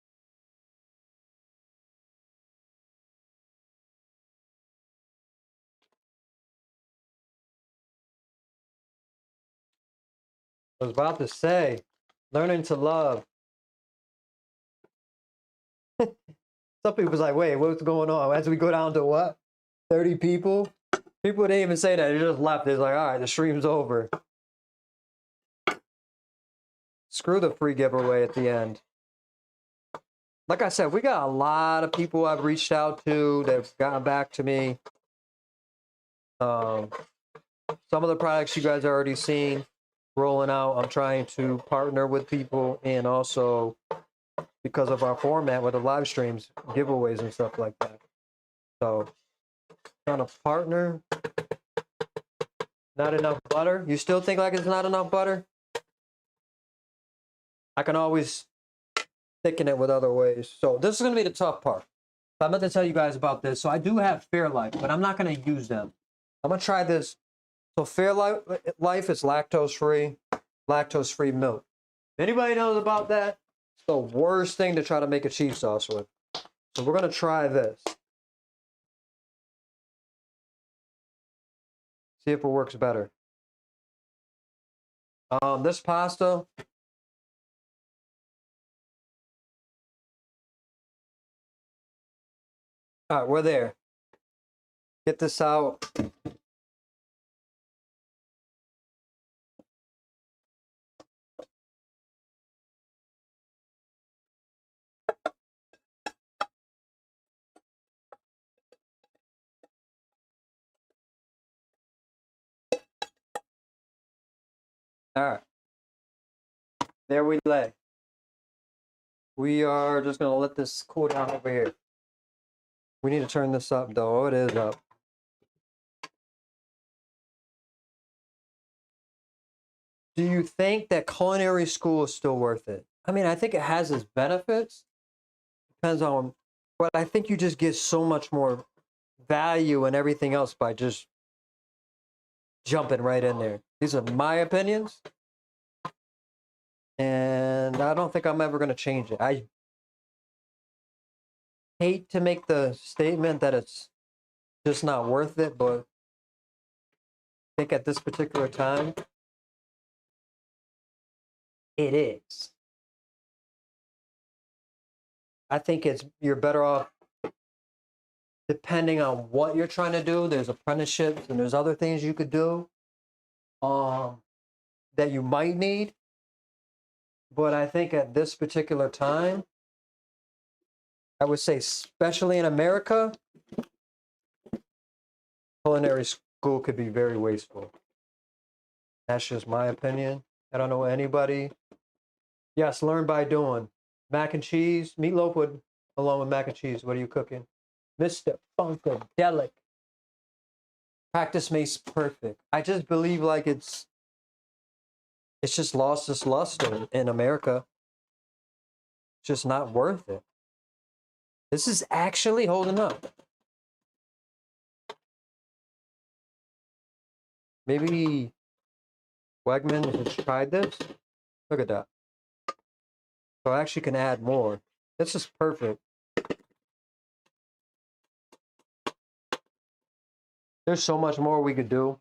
I was about to say, learning to love. Some people's like, wait, what's going on? As we go down to what? 30 people? People didn't even say that. They just left. It's like, all right, the stream's over. Screw the free giveaway at the end. Like I said, we got a lot of people I've reached out to that have gotten back to me. Some of the products you guys are already seen rolling out. I'm trying to partner with people, and also because of our format with the live streams, giveaways and stuff like that. So trying to partner. Not enough butter. You still think like it's not enough butter? I can always thicken it with other ways. So this is going to be the tough part. I'm about to tell you guys about this. So I do have Fairlife, but I'm not going to use them. I'm going to try this. So Fairlife is lactose-free milk. Anybody knows about that? It's the worst thing to try to make a cheese sauce with. So we're going to try this. See if it works better. This pasta. All right, we're there. Get this out. All right. there we lay. We are just gonna let this cool down over here. We need to turn this up though. Oh, it is up. Do you think that culinary school is still worth it? I mean, I think it has its benefits. Depends on, but I think you just get so much more value and everything else by just jumping right in there. These are my opinions, and I don't think I'm ever going to change it. I hate to make the statement that it's just not worth it, but I think at this particular time, it is. I think you're better off depending on what you're trying to do. There's apprenticeships and there's other things you could do that you might need. But I think at this particular time, I would say, especially in America, culinary school could be very wasteful. That's just my opinion. I don't know anybody. Yes, learn by doing. Mac and cheese, meatloaf would, along with mac and cheese. What are you cooking? Mr. Funkadelic. Practice makes perfect. I just believe like it's just lost its luster in America. It's just not worth it. This is actually holding up. Maybe Wegman has tried this. Look at that. So I actually can add more. This is perfect. There's so much more we could do.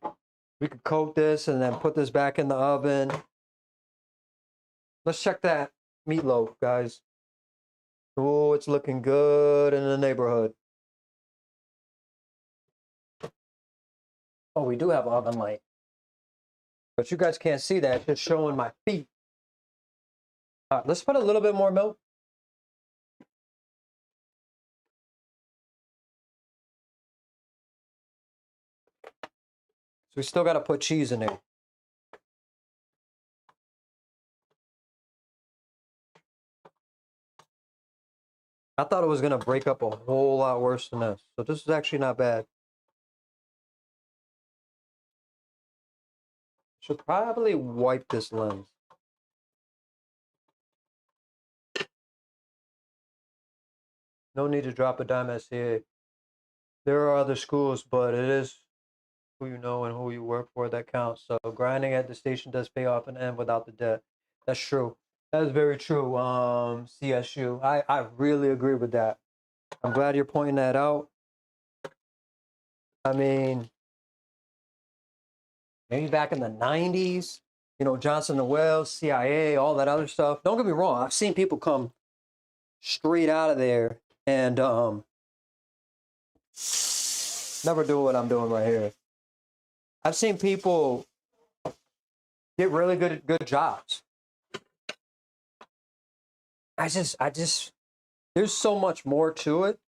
We could coat this and then put this back in the oven. Let's check that meatloaf, guys. Oh, it's looking good in the neighborhood. Oh, we do have oven light. But you guys can't see that. It's just showing my feet. All right, let's put a little bit more milk. So we still got to put cheese in there. I thought it was going to break up a whole lot worse than this. So this is actually not bad. Should probably wipe this lens. No need to drop a dime SCA. There are other schools, but it is who you know and who you work for that counts. So grinding at the station does pay off in the end without the debt. That's true. That is very true. CSU. I really agree with that. I'm glad you're pointing that out. I mean, maybe back in the 90s, you know, Johnson and Wales, CIA, all that other stuff. Don't get me wrong. I've seen people come straight out of there and never do what I'm doing right here. I've seen people get really good jobs. I just, there's so much more to it.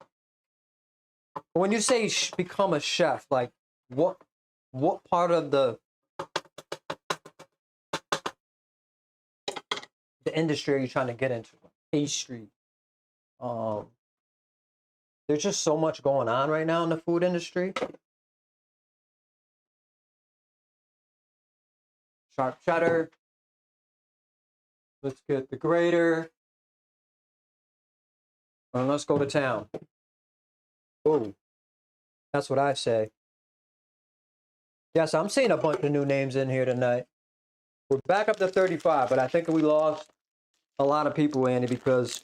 When you say become a chef, like what part of the industry are you trying to get into? Pastry. There's just so much going on right now in the food industry. Sharp cheddar. Let's get the grater. And let's go to town. Oh, that's what I say. Yes, I'm seeing a bunch of new names in here tonight. We're back up to 35, but I think we lost a lot of people, Andy, because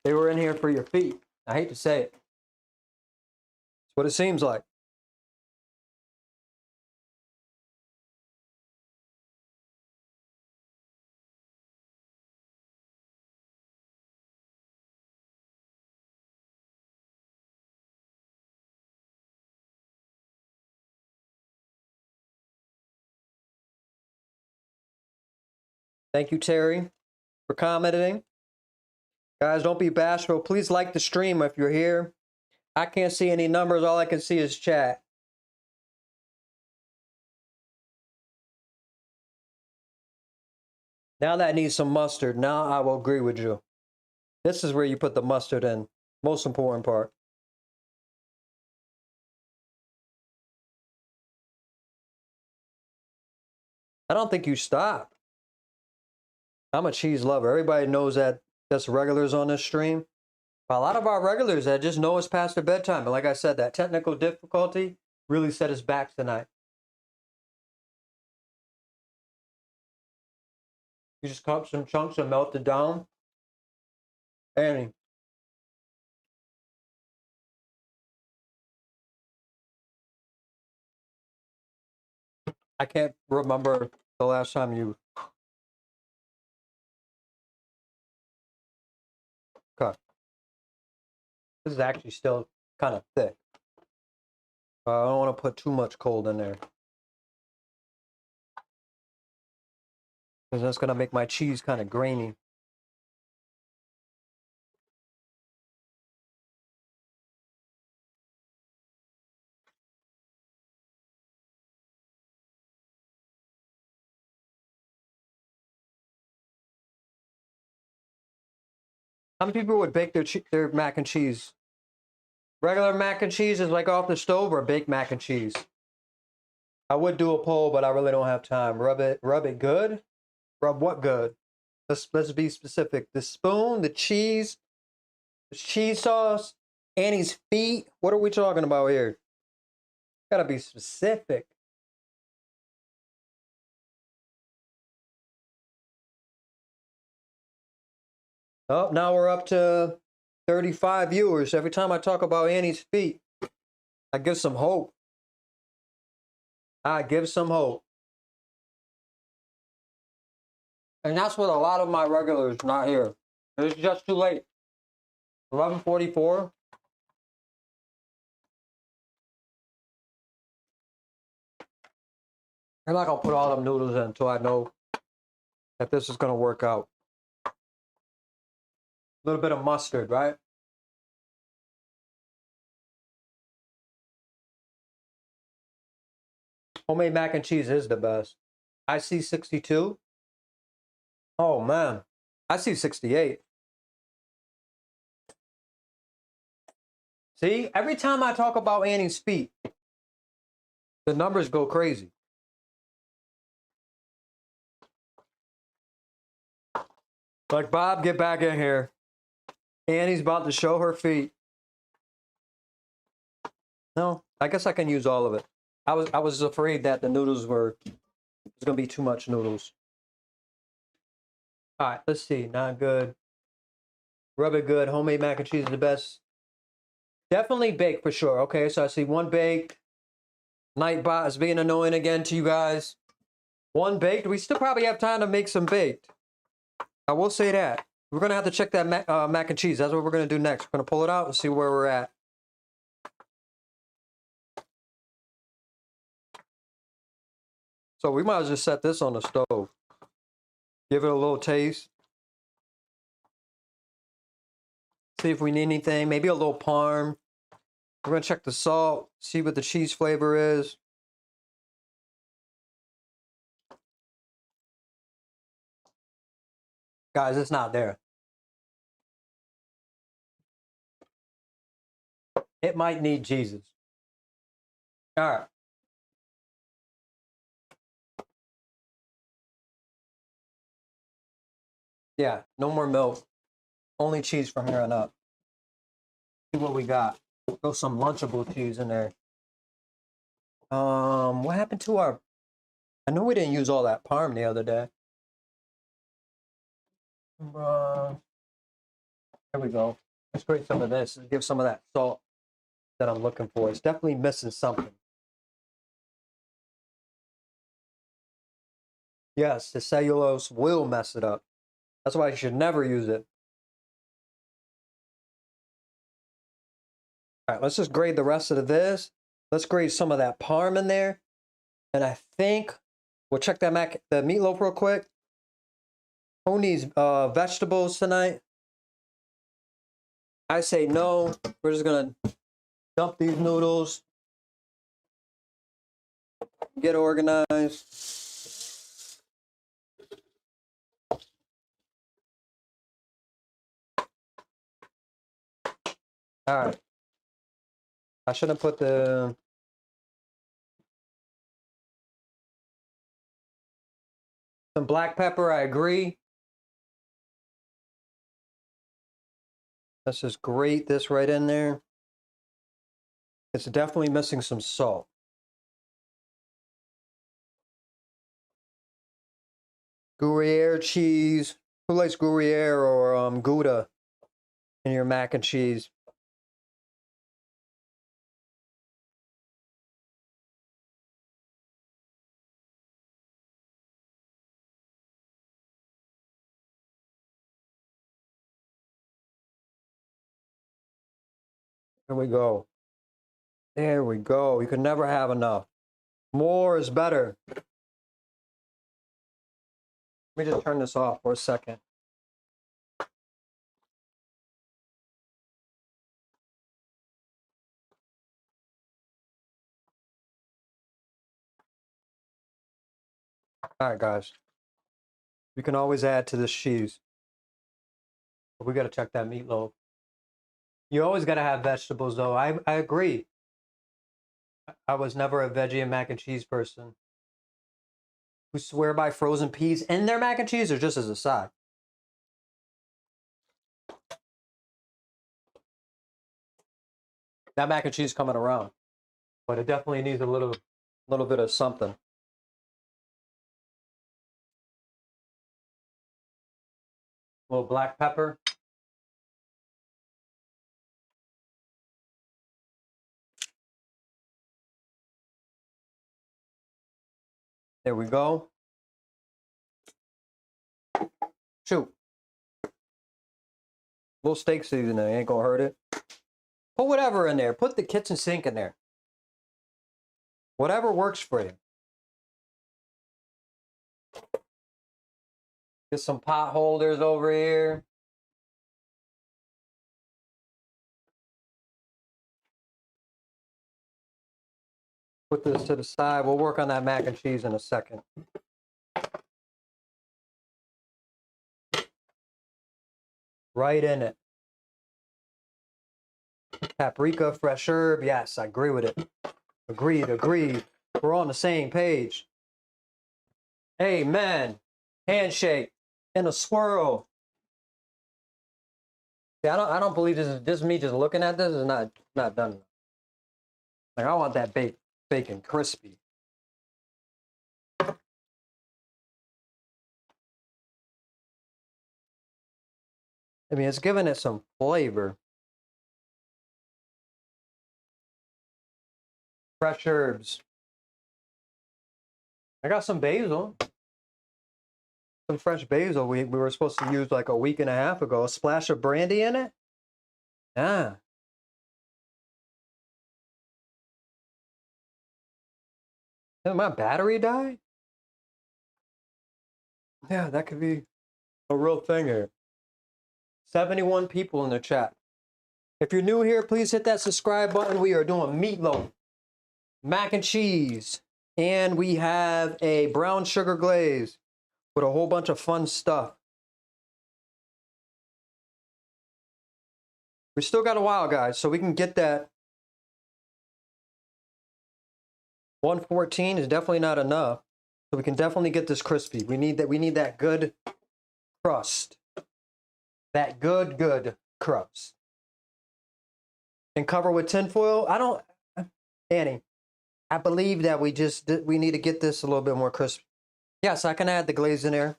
they were in here for your feet. I hate to say it. It's what it seems like. Thank you, Terry, for commenting. Guys, don't be bashful. Please like the stream if you're here. I can't see any numbers. All I can see is chat. Now that needs some mustard. Now I will agree with you. This is where you put the mustard in. Most important part. I don't think you stop. I'm a cheese lover. Everybody knows that. That's regulars on this stream. A lot of our regulars that just know it's past their bedtime. But like I said, that technical difficulty really set us back tonight. You just cut some chunks and melt it down. And I can't remember the last time you cut. This is actually still kind of thick. I don't want to put too much cold in there, because that's going to make my cheese kind of grainy. How many people would bake their mac and cheese? Regular mac and cheese is like off the stove, or baked mac and cheese? I would do a poll, but I really don't have time. Rub it good? Rub what good? Let's be specific. The spoon, the cheese sauce, Annie's feet. What are we talking about here? Gotta be specific. Oh, now we're up to 35 viewers. Every time I talk about Annie's feet, I give some hope. I give some hope. And that's what a lot of my regulars not here. It's just too late. 11:44. I'm not gonna put all them noodles in until I know that this is gonna work out. A little bit of mustard, right? Homemade mac and cheese is the best. I see 62. Oh man, I see 68. See, every time I talk about Annie's feet, the numbers go crazy. Like, Bob, get back in here. Annie's about to show her feet. No, I guess I can use all of it. I was afraid that the noodles was gonna be too much noodles. All right, let's see. Not good. Rub it good. Homemade mac and cheese is the best. Definitely baked for sure. Okay, so I see one baked. Nightbot is being annoying again to you guys. One baked. We still probably have time to make some baked. I will say that. We're going to have to check that mac and cheese. That's what we're going to do next. We're going to pull it out and see where we're at. So we might as well just set this on the stove. Give it a little taste. See if we need anything. Maybe a little parm. We're going to check the salt. See what the cheese flavor is. Guys, it's not there. It might need Jesus. All right. Yeah, no more milk. Only cheese from here on up. See what we got. Throw some Lunchable cheese in there. What happened to our... I know we didn't use all that parm the other day. There we go. Let's grate some of this and give some of that salt that I'm looking for. It's definitely missing something. Yes, the cellulose will mess it up. That's why you should never use it. All right, let's just grate the rest of this. Let's grate some of that parm in there. And I think we'll check that the meatloaf real quick. Who needs vegetables tonight? I say no. We're just gonna dump these noodles. Get organized. All right. I shouldn't put the... Some black pepper, I agree. Let's just grate this right in there. It's definitely missing some salt. Gruyere cheese. Who likes Gruyere or Gouda in your mac and cheese? Here we go. There we go. You can never have enough. More is better. Let me just turn this off for a second. All right, guys. You can always add to this cheese. But we got to check that meatloaf. You always got to have vegetables, though. I agree. I was never a veggie and mac and cheese person. Who swear by frozen peas in their mac and cheese or just as a side? That mac and cheese coming around. But it definitely needs a little bit of something. A little black pepper. There we go. Shoot. Little steak seasoning ain't gonna hurt it. Put whatever in there. Put the kitchen sink in there. Whatever works for you. Get some pot holders over here. Put this to the side. We'll work on that mac and cheese in a second. Right in it. Paprika, fresh herb. Yes, I agree with it. Agreed, agreed. We're on the same page. Amen. Handshake and a swirl. Yeah, I don't believe this is just me just looking at this is not done enough. Like I want that bacon crispy. I mean, it's giving it some flavor. Fresh herbs. I got some basil. Some fresh basil we were supposed to use like a week and a half ago. A splash of brandy in it? Yeah. Did my battery die? Yeah, that could be a real thing here. 71 people in the chat. If you're new here, please hit that subscribe button. We are doing meatloaf, mac and cheese, and we have a brown sugar glaze with a whole bunch of fun stuff. We still got a while, guys, so we can get that. 114 is definitely not enough, so we can definitely get this crispy. We need that good crust. That good crust. And cover with tinfoil. Annie, I believe that we need to get this a little bit more crispy. Yes, I can add the glaze in there.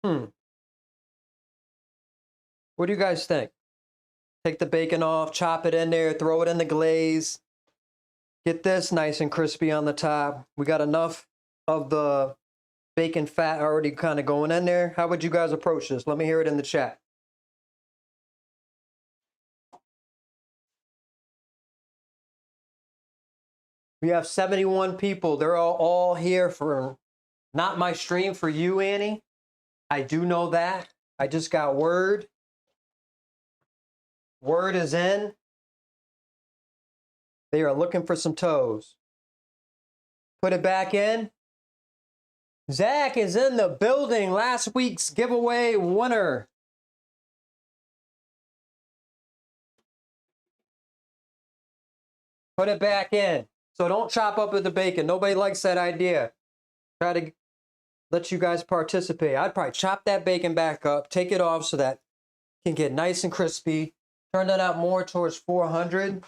What do you guys think? Take the bacon off, chop it in there, throw it in the glaze. Get this nice and crispy on the top. We got enough of the bacon fat already kind of going in there. How would you guys approach this? Let me hear it in the chat. We have 71 people. They're all here for not my stream, for you, Annie. I do know that. I just got word. Word is in. They are looking for some toes. Put it back in. Zach is in the building. Last week's giveaway winner. Put it back in. So don't chop up with the bacon. Nobody likes that idea. Try to let you guys participate. I'd probably chop that bacon back up, take it off so that it can get nice and crispy. Turn that out more towards 400.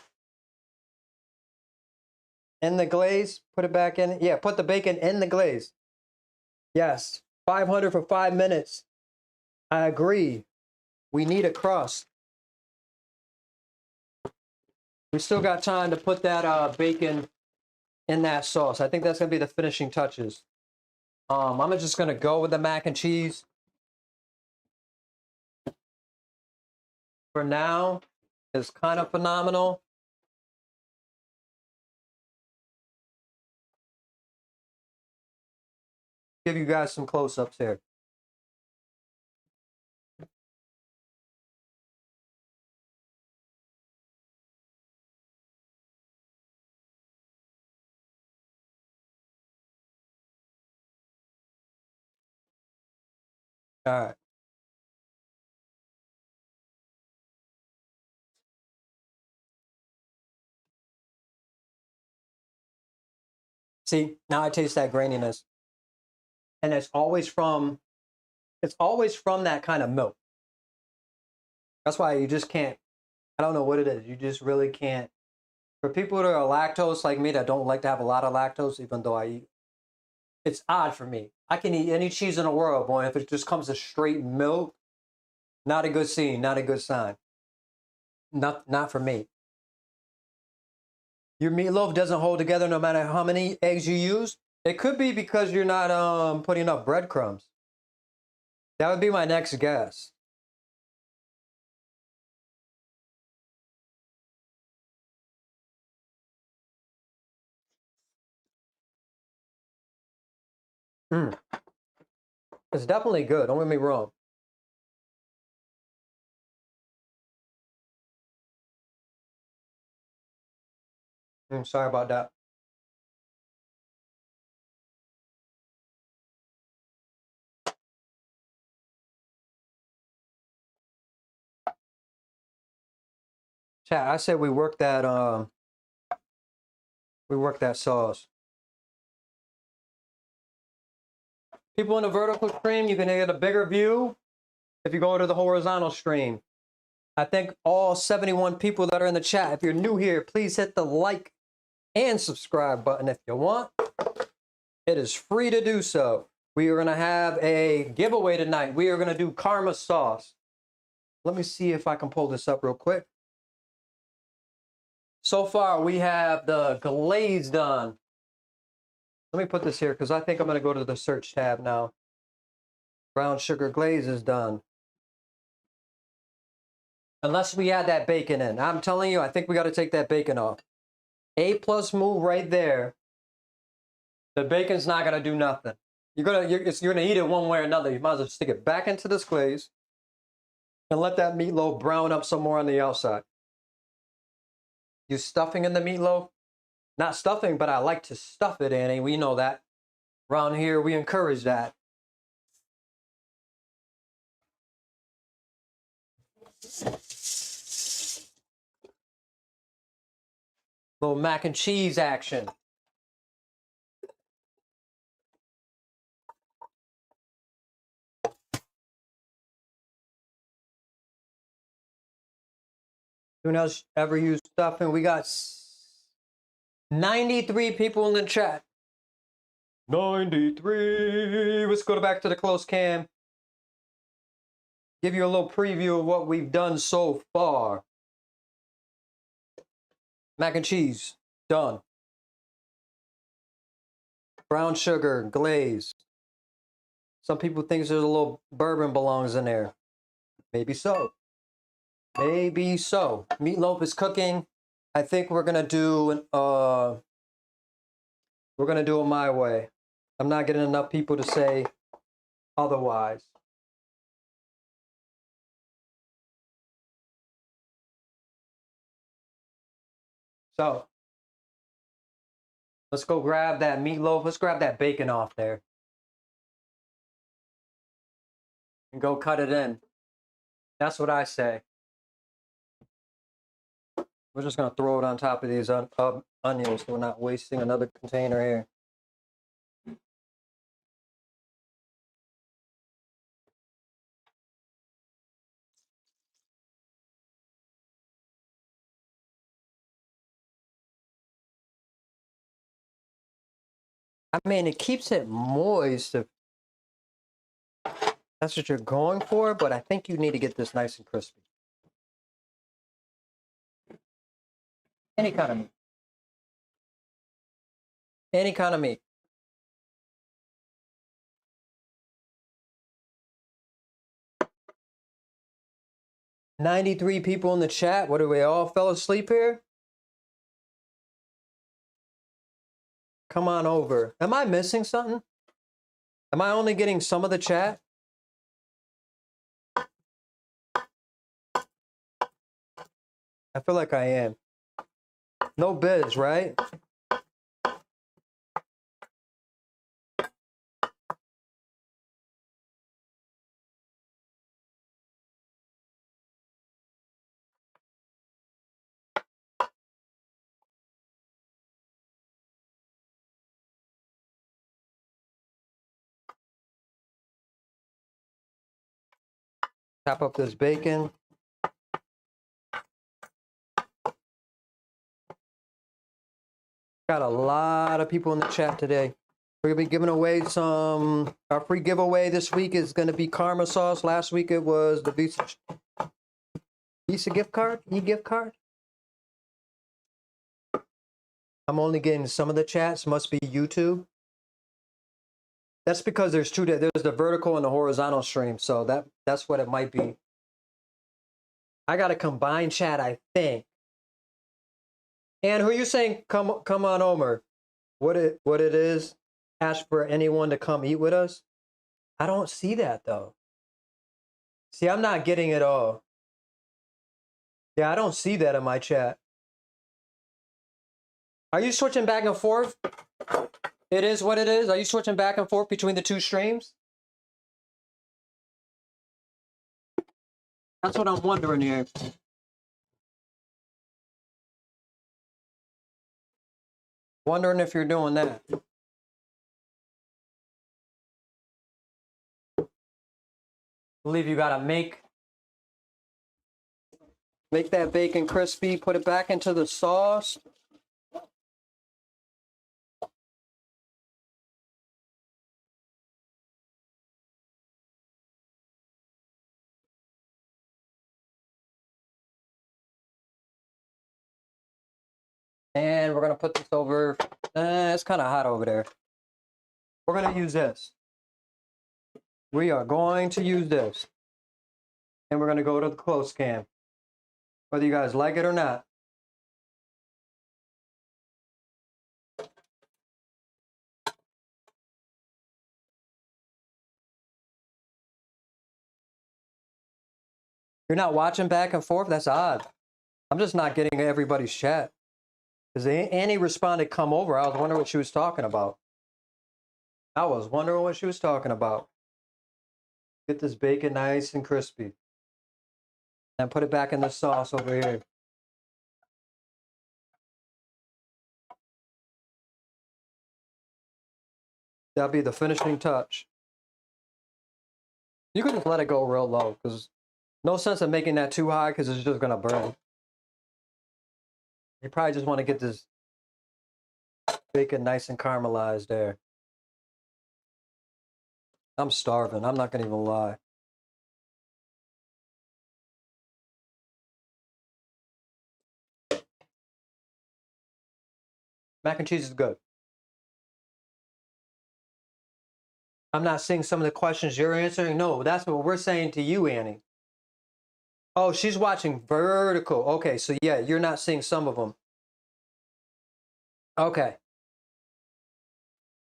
In the glaze, put it back in. Yeah, put the bacon in the glaze. Yes, 500 for 5 minutes. I agree. We need a crust. We still got time to put that bacon in that sauce. I think that's going to be the finishing touches. I'm just going to go with the mac and cheese. For now, it's kind of phenomenal. Give you guys some close-ups here. All right. See, now I taste that graininess. And it's always from that kind of milk. That's why you just can't, I don't know what it is. You just really can't. For people that are lactose like me that don't like to have a lot of lactose, even though I eat, it's odd for me. I can eat any cheese in the world, boy. If it just comes to straight milk, not a good scene, not a good sign. Not for me. Your meatloaf doesn't hold together no matter how many eggs you use. It could be because you're not putting enough breadcrumbs. That would be my next guess. Mm. It's definitely good. Don't get me wrong. Sorry about that. Chat, I said we work that sauce. People in the vertical stream, you can get a bigger view if you go to the horizontal stream. I think all 71 people that are in the chat, if you're new here, please hit the like and subscribe button if you want. It is free to do so. We are going to have a giveaway tonight. We are going to do karma sauce. Let me see if I can pull this up real quick. So far, we have the glaze done. Let me put this here because I think I'm going to go to the search tab now. Brown sugar glaze is done. Unless we add that bacon in. I'm telling you, I think we got to take that bacon off. A+ move right there. The bacon's not going to do nothing. You're gonna eat it one way or another. You might as well stick it back into this glaze and let that meatloaf brown up some more on the outside. You stuffing in the meatloaf? Not stuffing, but I like to stuff it, Annie. We know that. Around here, we encourage that. Little mac and cheese action. Who else ever use stuffing? We got 93 people in the chat. 93. Let's go back to the close cam. Give you a little preview of what we've done so far. Mac and cheese, done. Brown sugar, glaze. Some people think there's a little bourbon belongs in there. Maybe so. Maybe so. Meatloaf is cooking. I think we're gonna do it my way. I'm not getting enough people to say otherwise. So let's go grab that meatloaf. Let's grab that bacon off there. And go cut it in. That's what I say. We're just gonna throw it on top of these onions so we're not wasting another container here. I mean, it keeps it moist if that's what you're going for, but I think you need to get this nice and crispy. Any kind of meat. Any kind of meat. "93 people in the chat. What, do we all fell asleep here? Come on over. Am I missing something? Am I only getting some of the chat? I feel like I am. No biz, right? Chop up this bacon. Got a lot of people in the chat today. We're gonna be giving away some. Our free giveaway this week is gonna be karma sauce. Last week it was the Visa gift card, e-gift card. I'm only getting some of the chats. Must be YouTube. That's because there's two. There's the vertical and the horizontal stream. So that's what it might be. I got a combined chat, I think. And who you saying? Come on, Omer. What it is? Ask for anyone to come eat with us. I don't see that though. See, I'm not getting it all. Yeah, I don't see that in my chat. Are you switching back and forth? It is what it is. Are you switching back and forth between the two streams? That's what I'm wondering here. Wondering if you're doing that. Believe you gotta make that bacon crispy, put it back into the sauce. And we're gonna put this over. It's kind of hot over there. We're gonna use this. We are going to use this. And we're gonna go to the close cam. Whether you guys like it or not. You're not watching back and forth? That's odd. I'm just not getting everybody's chat. Because Annie responded, come over. I was wondering what she was talking about. I was wondering what she was talking about. Get this bacon nice and crispy. And put it back in the sauce over here. That'll be the finishing touch. You can just let it go real low, because no sense of making that too high, because it's just going to burn. You probably just want to get this bacon nice and caramelized there. I'm starving. I'm not going to even lie. Mac and cheese is good. I'm not seeing some of the questions you're answering. No, that's what we're saying to you, Annie. Oh, she's watching vertical. Okay, so yeah, you're not seeing some of them. Okay.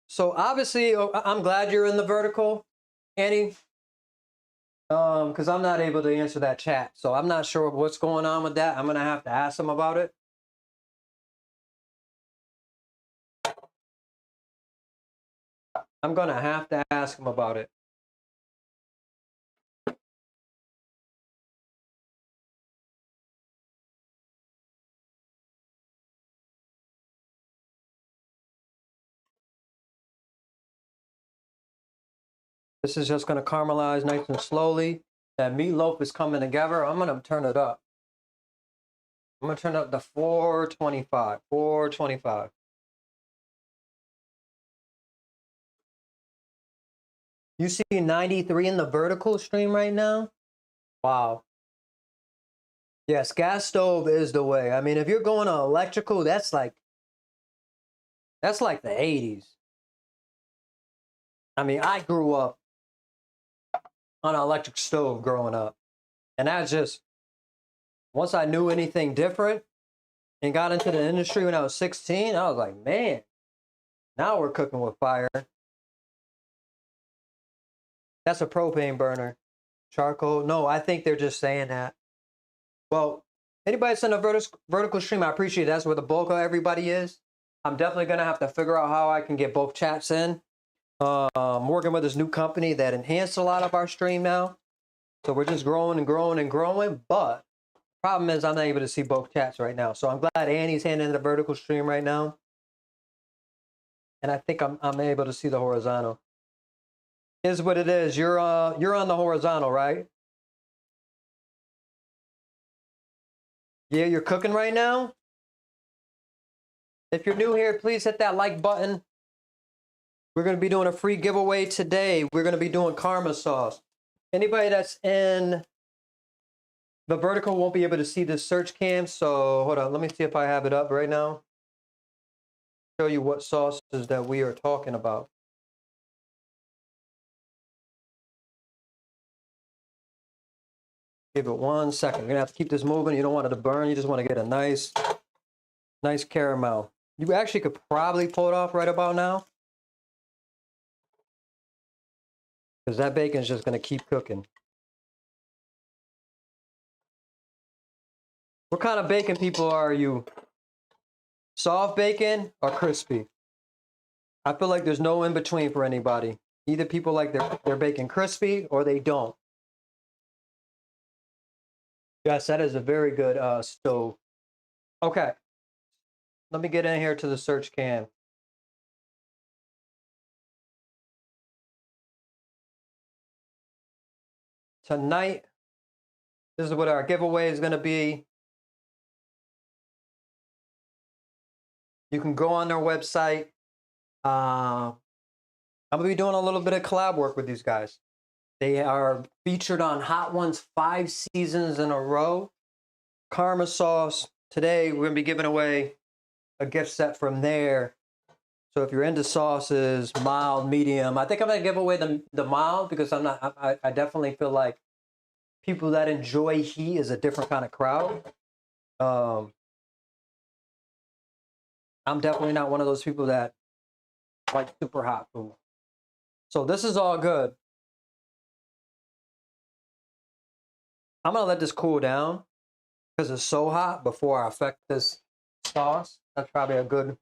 So obviously, I'm glad you're in the vertical, Annie. Because I'm not able to answer that chat. So I'm not sure what's going on with that. I'm going to have to ask them about it. I'm going to have to ask them about it. All This is just going to caramelize nice and slowly. That meatloaf is coming together. I'm going to turn it up. I'm going to turn it up to 425. 425. You see 93 in the vertical stream right now? Wow. Yes, gas stove is the way. I mean, if you're going to electrical, that's like the 80s. I mean, I grew up on an electric stove growing up. And that's just, once I knew anything different and got into the industry when I was 16, I was like, man, now we're cooking with fire. That's a propane burner. Charcoal? No, I think they're just saying that. Well, anybody send a vertical stream, I appreciate it. That's where the bulk of everybody is. I'm definitely going to have to figure out how I can get both chats in. I'm working with this new company that enhanced a lot of our stream now. So we're just growing and growing and growing. But problem is I'm not able to see both chats right now. So I'm glad Annie's handling the vertical stream right now. And I think I'm able to see the horizontal. Is what it is. You're on the horizontal, right? Yeah, you're cooking right now. If you're new here, please hit that like button. We're going to be doing a free giveaway today. We're going to be doing karma sauce. Anybody that's in the vertical won't be able to see this search cam. So hold on, let me see if I have it up right now. Show you what sauces that we are talking about. Give it 1 second. You're gonna have to keep this moving. You don't want it to burn. You just want to get a nice caramel. You actually could probably pull it off right about now, because that bacon is just gonna keep cooking. What kind of bacon people are you? Soft bacon or crispy? I feel like there's no in between for anybody. Either people like their bacon crispy or they don't. Yes, that is a very good stove. Okay. Let me get in here to the search cam. Tonight, this is what our giveaway is going to be. You can go on their website. I'm going to be doing a little bit of collab work with these guys. They are featured on Hot Ones 5 seasons in a row. Karma sauce. Today, we're going to be giving away a gift set from there. So if you're into sauces, mild, medium, I think I'm going to give away the mild, because I definitely feel like people that enjoy heat is a different kind of crowd. I'm definitely not one of those people that like super hot food. So this is all good. I'm going to let this cool down because it's so hot before I affect this sauce. That's probably a good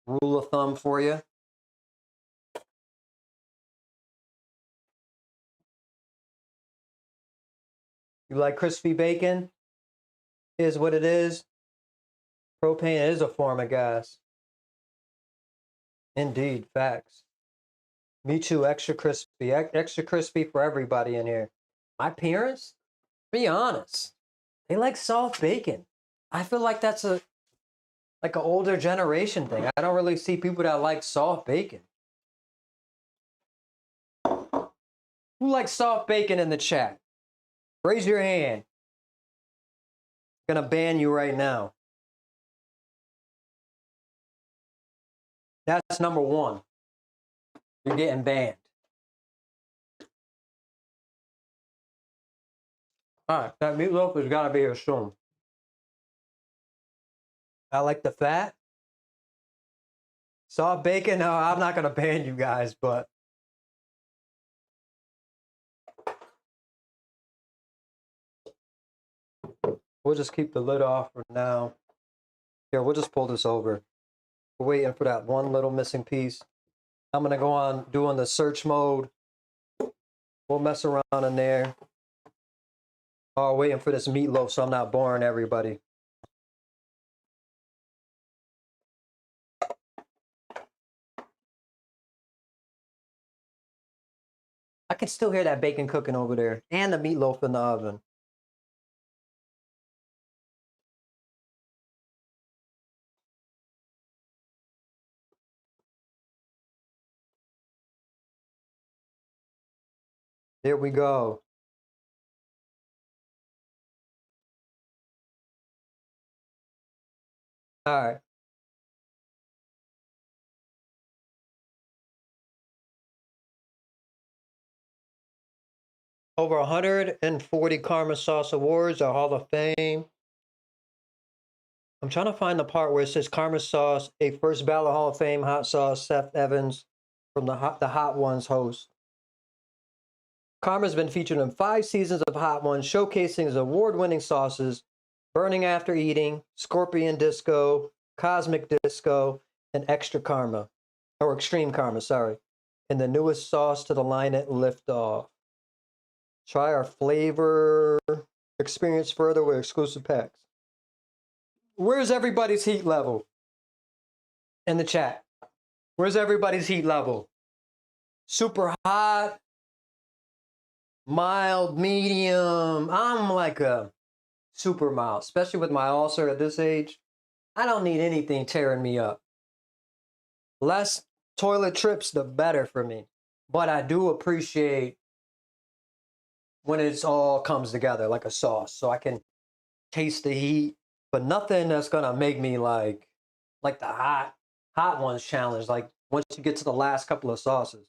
rule of thumb for you. You like crispy bacon? Is what it is. Propane is a form of gas. Indeed, facts. Me too, extra crispy. Extra crispy for everybody in here. My parents, be honest, they like soft bacon. I feel like that's like an older generation thing. I don't really see people that like soft bacon. Who likes soft bacon in the chat? Raise your hand. I'm gonna ban you right now. That's number one. You're getting banned. All right, that meatloaf has got to be here soon. I like the fat. Soft bacon, no, I'm not gonna ban you guys, but we'll just keep the lid off for now. Here, we'll just pull this over. We're waiting for that one little missing piece. I'm gonna go on doing the search mode. We'll mess around in there. Oh, waiting for this meatloaf so I'm not boring everybody. can still hear that bacon cooking over there and the meatloaf in the oven. There we go. All right. Over 140 Karma Sauce Awards, a Hall of Fame. I'm trying to find the part where it says Karma Sauce, a first ballot Hall of Fame hot sauce, Seth Evans from the Hot Ones host. Karma's been featured in 5 seasons of Hot Ones, showcasing his award-winning sauces, Burning After Eating, Scorpion Disco, Cosmic Disco, and Extra Karma, or Extreme Karma, sorry, and the newest sauce to the line at Liftoff. Try our flavor experience further with exclusive packs. Where's everybody's heat level? In the chat. Where's everybody's heat level? Super hot, mild, medium. I'm like a super mild, especially with my ulcer at this age. I don't need anything tearing me up. Less toilet trips, the better for me. But I do appreciate when it's all comes together like a sauce, so I can taste the heat, but nothing that's gonna make me like the hot ones challenge. Like once you get to the last couple of sauces,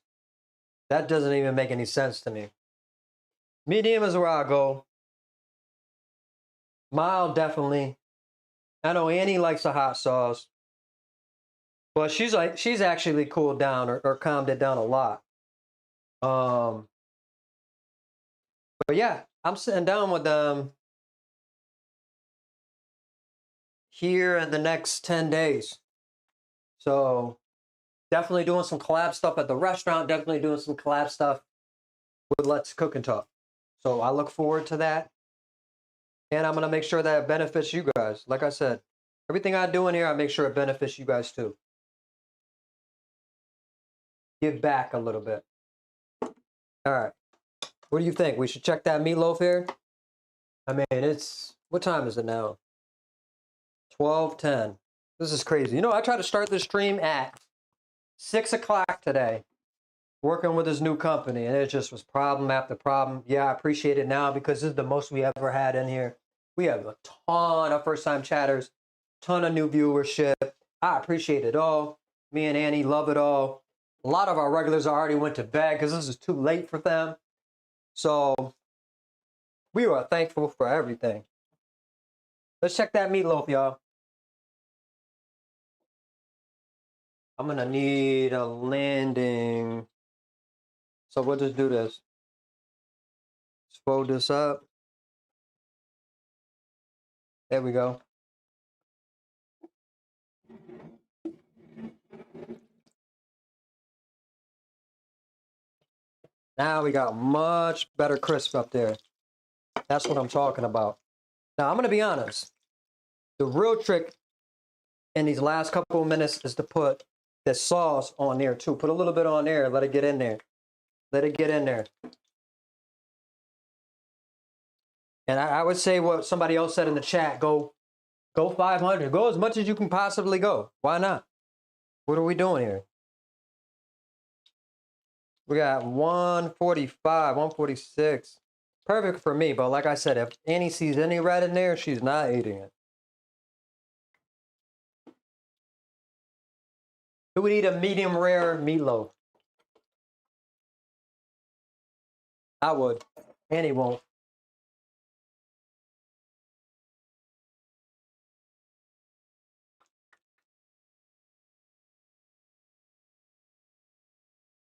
that doesn't even make any sense to me. Medium is where I go. Mild, definitely. I know Annie likes a hot sauce, but she's actually cooled down or calmed it down a lot. But yeah, I'm sitting down with them here in the next 10 days. So definitely doing some collab stuff at the restaurant, definitely doing some collab stuff with Let's Cook and Talk. So I look forward to that. And I'm going to make sure that it benefits you guys. Like I said, everything I do in here, I make sure it benefits you guys too. Give back a little bit. All right. What do you think? We should check that meatloaf here? I mean, what time is it now? 12:10. This is crazy. You know, I tried to start this stream at 6 o'clock today, working with this new company, and it just was problem after problem. Yeah, I appreciate it now because this is the most we ever had in here. We have a ton of first-time chatters, ton of new viewership. I appreciate it all. Me and Annie love it all. A lot of our regulars already went to bed because this is too late for them. So we are thankful for everything. Let's check that meatloaf, y'all. I'm going to need a landing. So we'll just do this. Let's fold this up. There we go. Now we got much better crisp up there. That's what I'm talking about. Now I'm going to be honest. The real trick in these last couple of minutes is to put the sauce on there too. Put a little bit on there. Let it get in there. Let it get in there. And I would say what somebody else said in the chat. Go 500. Go as much as you can possibly go. Why not? What are we doing here? We got 145, 146. Perfect for me, but like I said, if Annie sees any red in there, she's not eating it. Who would eat a medium rare meatloaf? I would. Annie won't.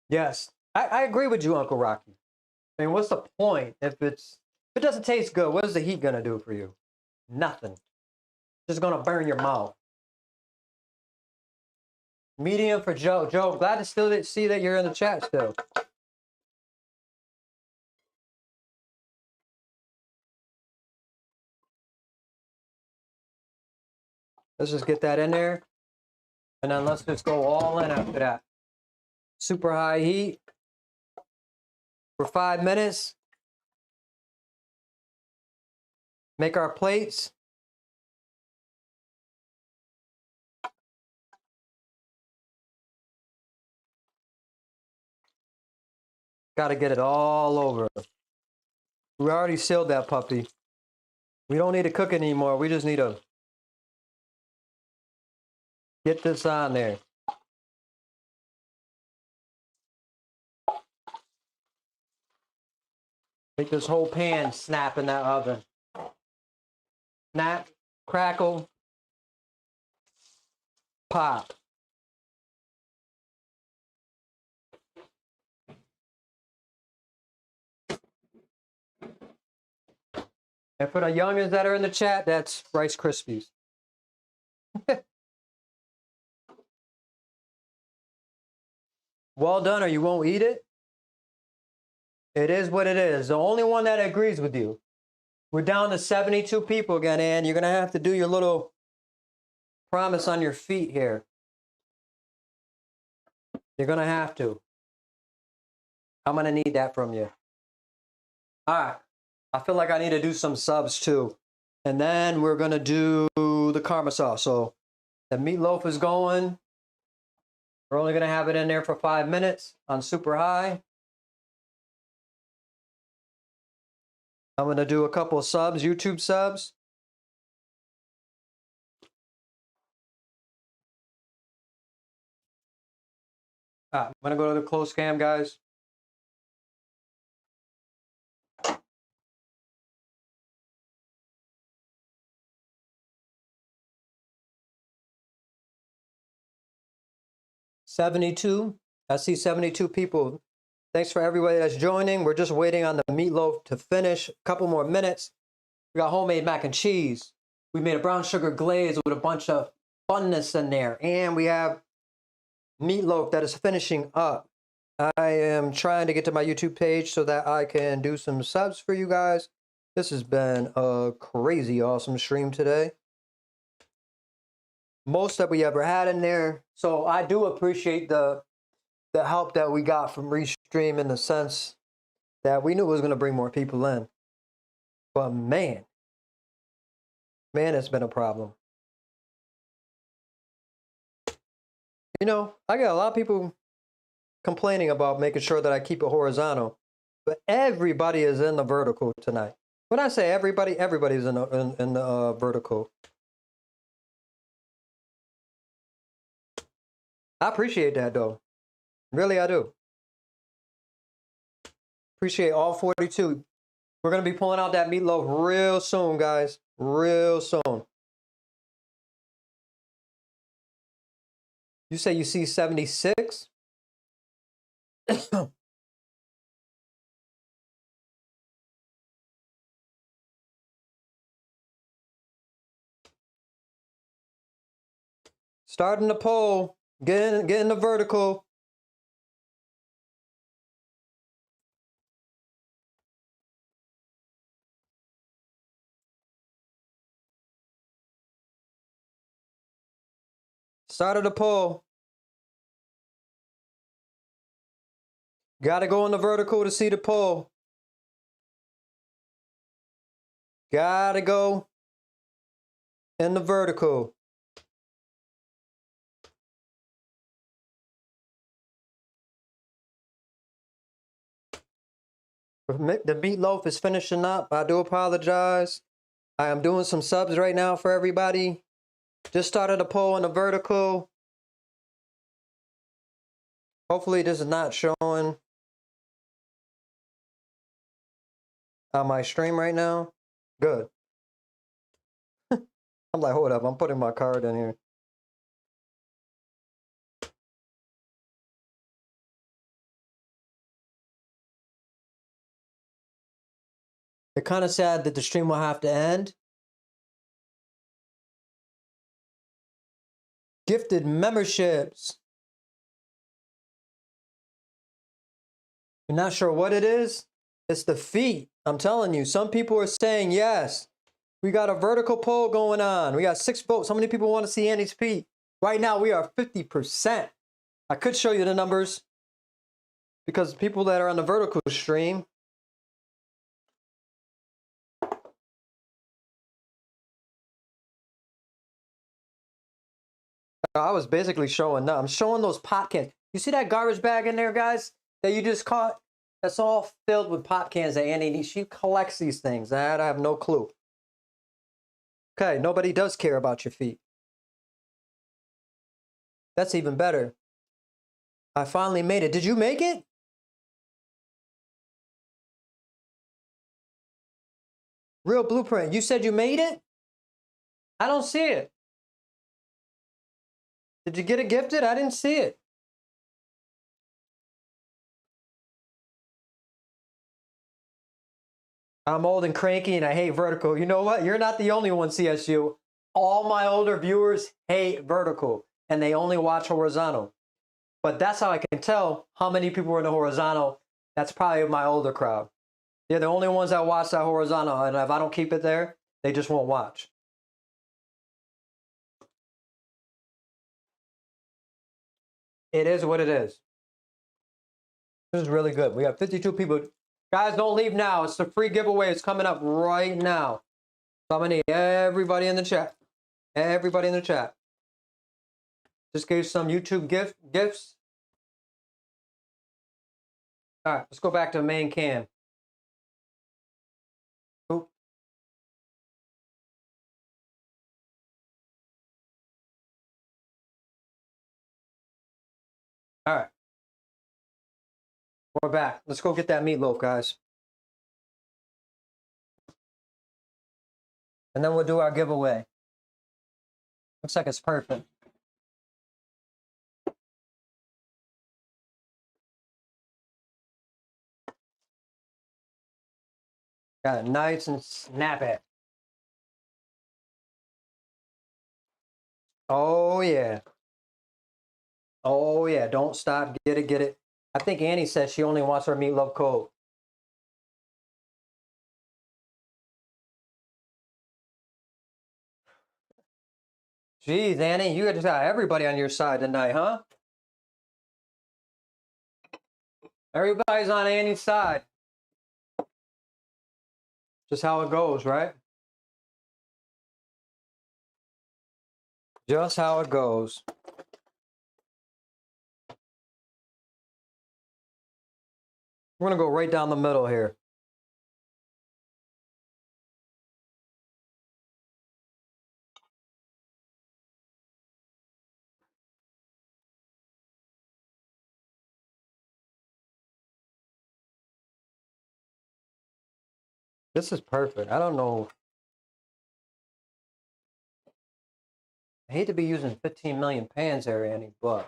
Yes, I agree with you, Uncle Rocky. I mean, what's the point if it doesn't taste good? What is the heat gonna do for you? Nothing. Just gonna burn your mouth. Medium for Joe. Joe, glad to still see that you're in the chat still. Let's just get that in there. And then let's just go all in after that. Super high heat. for 5 minutes. Make our plates. Got to get it all over. We already sealed that puppy. We don't need to cook it anymore. We just need to get this on there. Make this whole pan snap in that oven. Snap, crackle, pop. And for the youngins that are in the chat, that's Rice Krispies. Well done, or you won't eat it? It is what it is. The only one that agrees with you. We're down to 72 people again, and you're going to have to do your little promise on your feet here. You're going to have to. I'm going to need that from you. All right. I feel like I need to do some subs too. And then we're going to do the karma sauce. So the meatloaf is going. We're only going to have it in there for 5 minutes on super high. I'm going to do a couple of subs, YouTube subs. I'm going to go to the close cam, guys. I see 72 people. Thanks for everybody that's joining. We're just waiting on the meatloaf to finish. A couple more minutes. We got homemade mac and cheese. We made a brown sugar glaze with a bunch of funness in there. And we have meatloaf that is finishing up. I am trying to get to my YouTube page so that I can do some subs for you guys. This has been a crazy awesome stream today. Most that we ever had in there. So I do appreciate the help that we got from Restream in the sense that we knew it was going to bring more people in. But man, it's been a problem. You know, I got a lot of people complaining about making sure that I keep it horizontal, but everybody is in the vertical tonight. When I say everybody, everybody's in the vertical. I appreciate that though. Really, I do. Appreciate all 42. We're going to be pulling out that meatloaf real soon, guys. Real soon. You say you see 76? Starting the poll. Get in the vertical. Started the poll. Gotta go in the vertical to see the poll. Gotta go in the vertical. The meatloaf is finishing up. I do apologize. I am doing some subs right now for everybody. Just started a poll in the vertical. Hopefully this is not showing on my stream right now. Good. I'm like, hold up, I'm putting my card in here. They're kind of sad that the stream will have to end. Gifted memberships. You're not sure what it is? It's the feet. I'm telling you, some people are saying yes. We got a vertical poll going on. We got 6 votes. How many people want to see Annie's feet? Right now, we are 50%. I could show you the numbers. Because people that are on the vertical stream, I was basically showing up. I'm showing those pop cans. You see that garbage bag in there, guys, that you just caught? That's all filled with pop cans that Annie needs. She collects these things. I have no clue. Okay, nobody does care about your feet. That's even better. I finally made it. Did you make it? Real Blueprint, you said you made it? I don't see it. Did you get it gifted? I didn't see it. I'm old and cranky and I hate vertical. You know what? You're not the only one, CSU. All my older viewers hate vertical and they only watch horizontal. But that's how I can tell how many people are in the horizontal. That's probably my older crowd. They're the only ones that watch that horizontal, and if I don't keep it there, they just won't watch. It is what it is. This is really good. We have 52 people. Guys, don't leave now. It's the free giveaway. It's coming up right now. So I'm going to need everybody in the chat. Everybody in the chat. Just gave some YouTube gifts. All right, let's go back to the main cam. Oop. All right. We're back. Let's go get that meatloaf, guys. And then we'll do our giveaway. Looks like it's perfect. Got it nice and snappy. Oh, yeah. Oh, yeah. Don't stop. Get it, get it. I think Annie said she only wants her meatloaf cold. Jeez, Annie, you just got everybody on your side tonight, huh? Everybody's on Annie's side. Just how it goes, right? Just how it goes. We're going to go right down the middle here. This is perfect. I don't know. I hate to be using 15 million pans there, Annie, but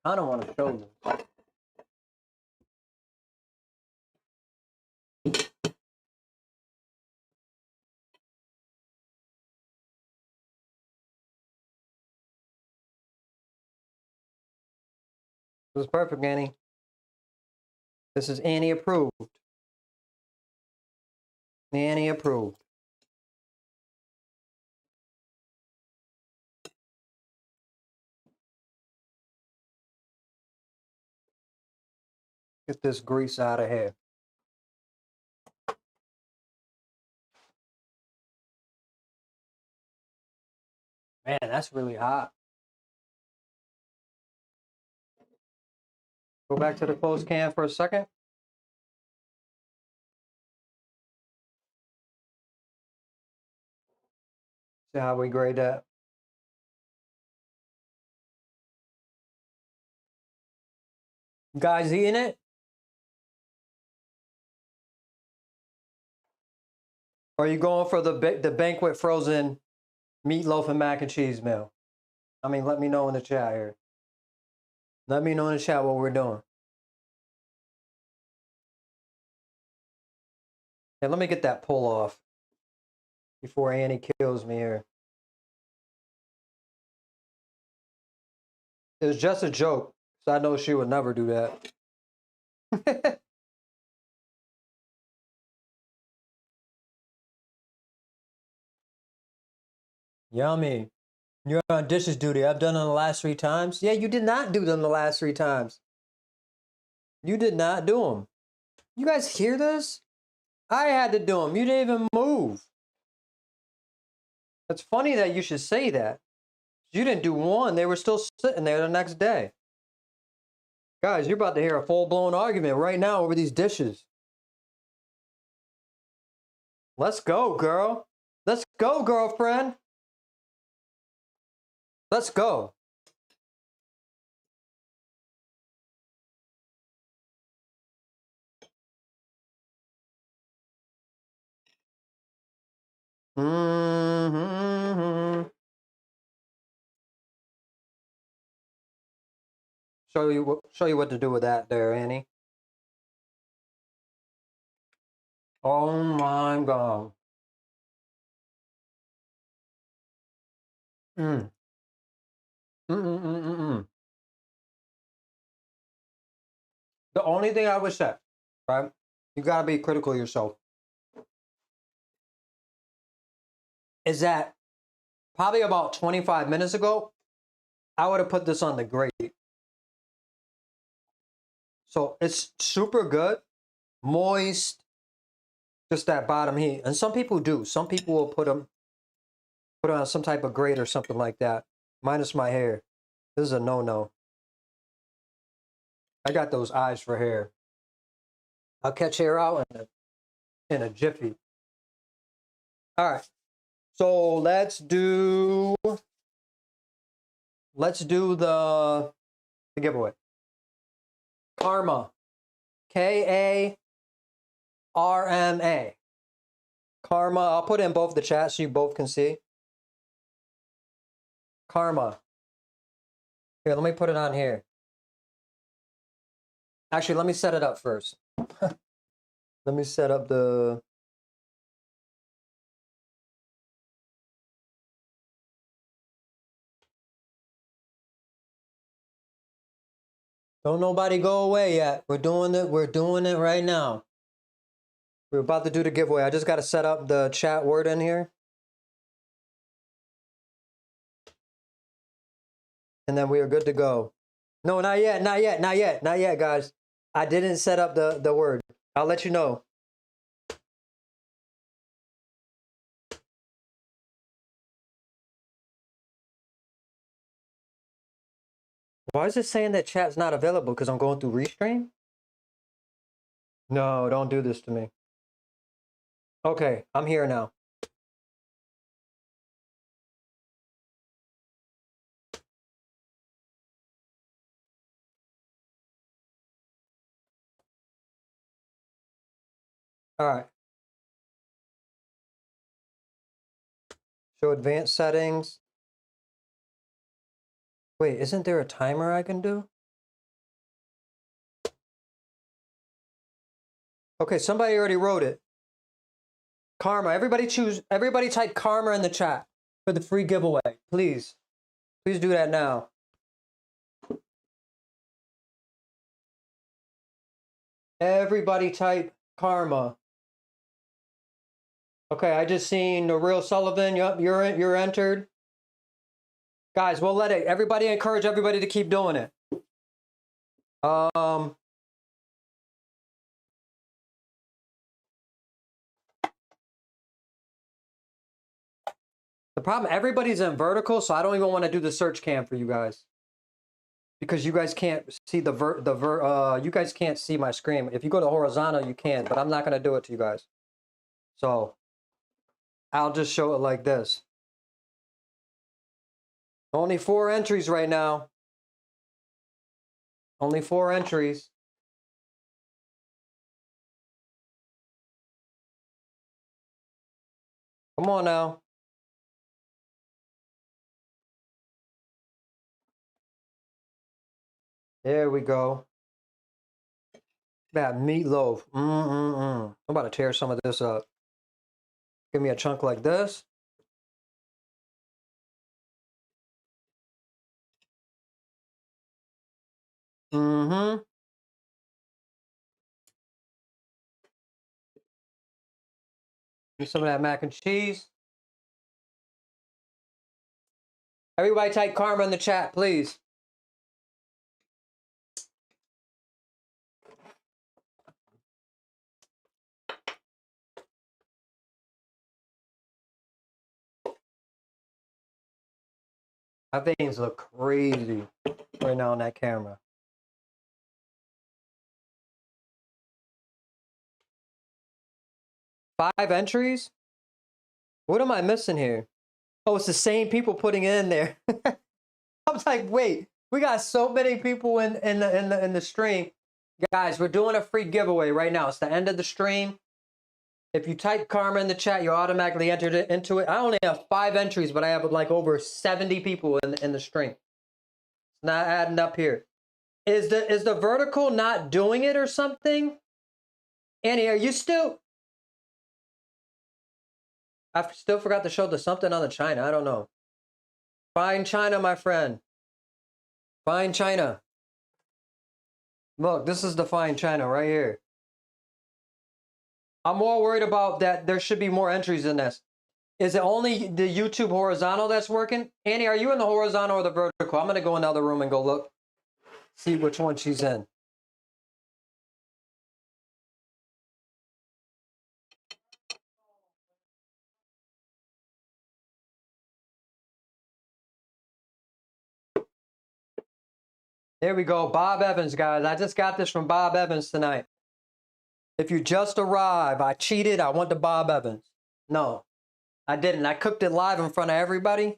I don't want to show them. This is perfect, Annie. This is Annie approved. Annie approved. Get this grease out of here. Man, that's really hot. Go back to the closed can for a second. See how we grade that. You guys eating it? Or are you going for the banquet frozen meatloaf and mac and cheese meal? I mean, let me know in the chat here. Let me know in the chat what we're doing. Yeah, let me get that pull off before Annie kills me here. It was just a joke, so I know she would never do that. Yummy. You're on dishes duty. I've done them the last 3 times. Yeah, you did not do them the last 3 times. You did not do them. You guys hear this? I had to do them. You didn't even move. It's funny that you should say that. You didn't do one. They were still sitting there the next day. Guys, you're about to hear a full-blown argument right now over these dishes. Let's go, girl. Let's go, girlfriend. Let's go. Mm-hmm. Show you what to do with that there, Annie. Oh my God. Mm. Mm-mm-mm-mm-mm. The only thing I would say, right? You gotta be critical of yourself. Is that probably about 25 minutes ago, I would have put this on the grate. So it's super good, moist, just that bottom heat. And some people do. Some people will put it on some type of grate or something like that. Minus my hair. This is a no-no. I got those eyes for hair. I'll catch hair out in a jiffy. All right. So let's do the giveaway. Karma. Karma. Karma. I'll put it in both the chats so you both can see. Karma. Here, let me put it on here. Actually, let me set it up first. Let me set up the... Don't nobody go away yet. We're doing it right now. We're about to do the giveaway. I just got to set up the chat word in here. And then we are good to go. No, not yet, not yet, not yet, not yet, guys. I didn't set up the word. I'll let you know. Why is it saying that chat's not available? Because I'm going through Restream? No, don't do this to me. Okay, I'm here now. All right. Show advanced settings. Wait, isn't there a timer I can do? Okay, somebody already wrote it. Karma. Everybody type Karma in the chat for the free giveaway. Please. Please do that now. Everybody type Karma. Okay, I just seen the real Sullivan. Yup, you're entered. Guys, we'll let it. Everybody encourage everybody to keep doing it. The problem, everybody's in vertical, so I don't even want to do the search cam for you guys. Because you guys can't see you guys can't see my screen. If you go to horizontal, you can, but I'm not gonna do it to you guys. So I'll just show it like this. Only 4 entries right now. Only 4 entries. Come on now. There we go. That meatloaf. I'm about to tear some of this up. Give me a chunk like this. Mm-hmm. Get some of that mac and cheese. Everybody type Karma in the chat, please. My veins look crazy right now on that camera. Five entries? What am I missing here? Oh, it's the same people putting it in there. I was like, wait, we got so many people in the stream. Guys, we're doing a free giveaway right now. It's the end of the stream. If you type Karma in the chat, you're automatically entered into it. I only have 5 entries, but I have like over 70 people in the stream. It's not adding up here. Is the vertical not doing it or something? Annie, are you still? I still forgot to show the something on the China. I don't know. Find China, my friend. Find China. Look, this is the Find China right here. I'm more worried about that. There should be more entries in this. Is it only the YouTube horizontal that's working? Annie, are you in the horizontal or the vertical? I'm going to go in the other room and go look. See which one she's in. There we go. Bob Evans, guys. I just got this from Bob Evans tonight. If you just arrived, I cheated. I went to Bob Evans. No, I didn't. I cooked it live in front of everybody.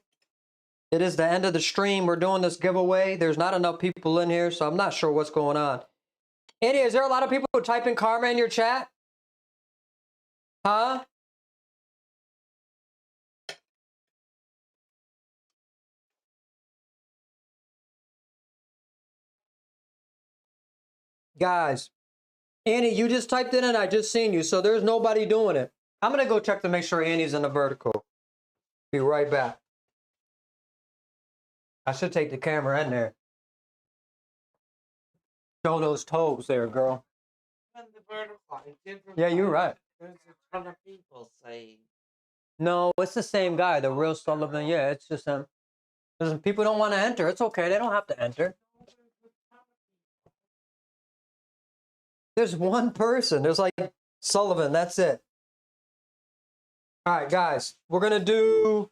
It is the end of the stream. We're doing this giveaway. There's not enough people in here, so I'm not sure what's going on. Andy, is there a lot of people typing Karma in your chat? Huh? Guys, Annie, you just typed it in. I just seen you, so there's nobody doing it. I'm going to go check to make sure Annie's in the vertical. Be right back. I should take the camera in there. Show those toes there, girl. Yeah, you're right. There's a ton of people saying. No, it's the same guy, the real Sullivan. Yeah, it's just him. People don't want to enter. It's okay. They don't have to enter. There's one person. There's like Sullivan. That's it. All right, guys. We're going to do...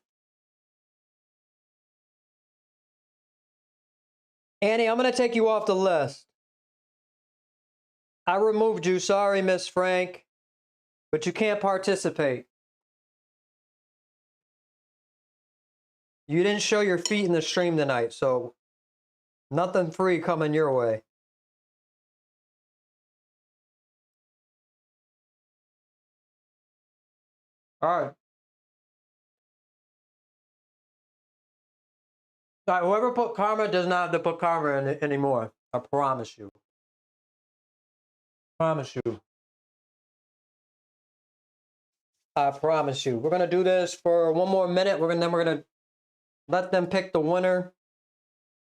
Annie, I'm going to take you off the list. I removed you. Sorry, Miss Frank. But you can't participate. You didn't show your feet in the stream tonight, so nothing free coming your way. All right. All right, whoever put Karma does not have to put Karma in it anymore. I promise you. Promise you. I promise you. We're going to do this for one more minute. Then we're going to let them pick the winner.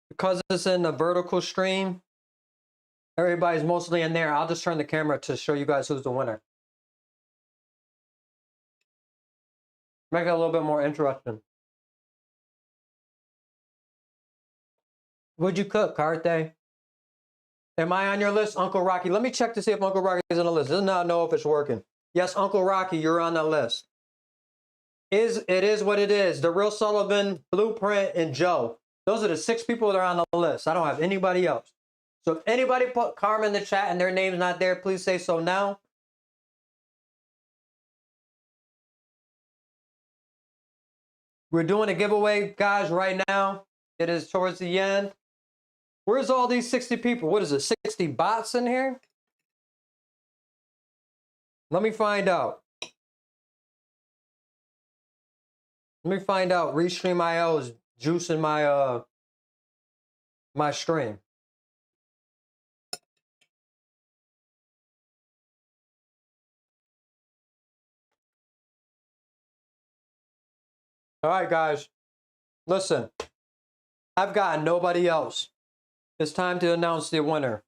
Because it's in the vertical stream, everybody's mostly in there. I'll just turn the camera to show you guys who's the winner. Make it a little bit more interesting. What'd you cook, Carte? Am I on your list, Uncle Rocky? Let me check to see if Uncle Rocky is on the list. Does not know if it's working. Yes, Uncle Rocky, you're on the list. It is what it is. The Real Sullivan, Blueprint, and Joe. Those are the 6 people that are on the list. I don't have anybody else. So if anybody put Karma in the chat and their name's not there, please say so now. We're doing a giveaway, guys, right now. It is towards the end. Where's all these 60 people? What is it, 60 bots in here? Let me find out. Let me find out. Restream.io is juicing my my stream. All right, guys. Listen. I've got nobody else. It's time to announce the winner.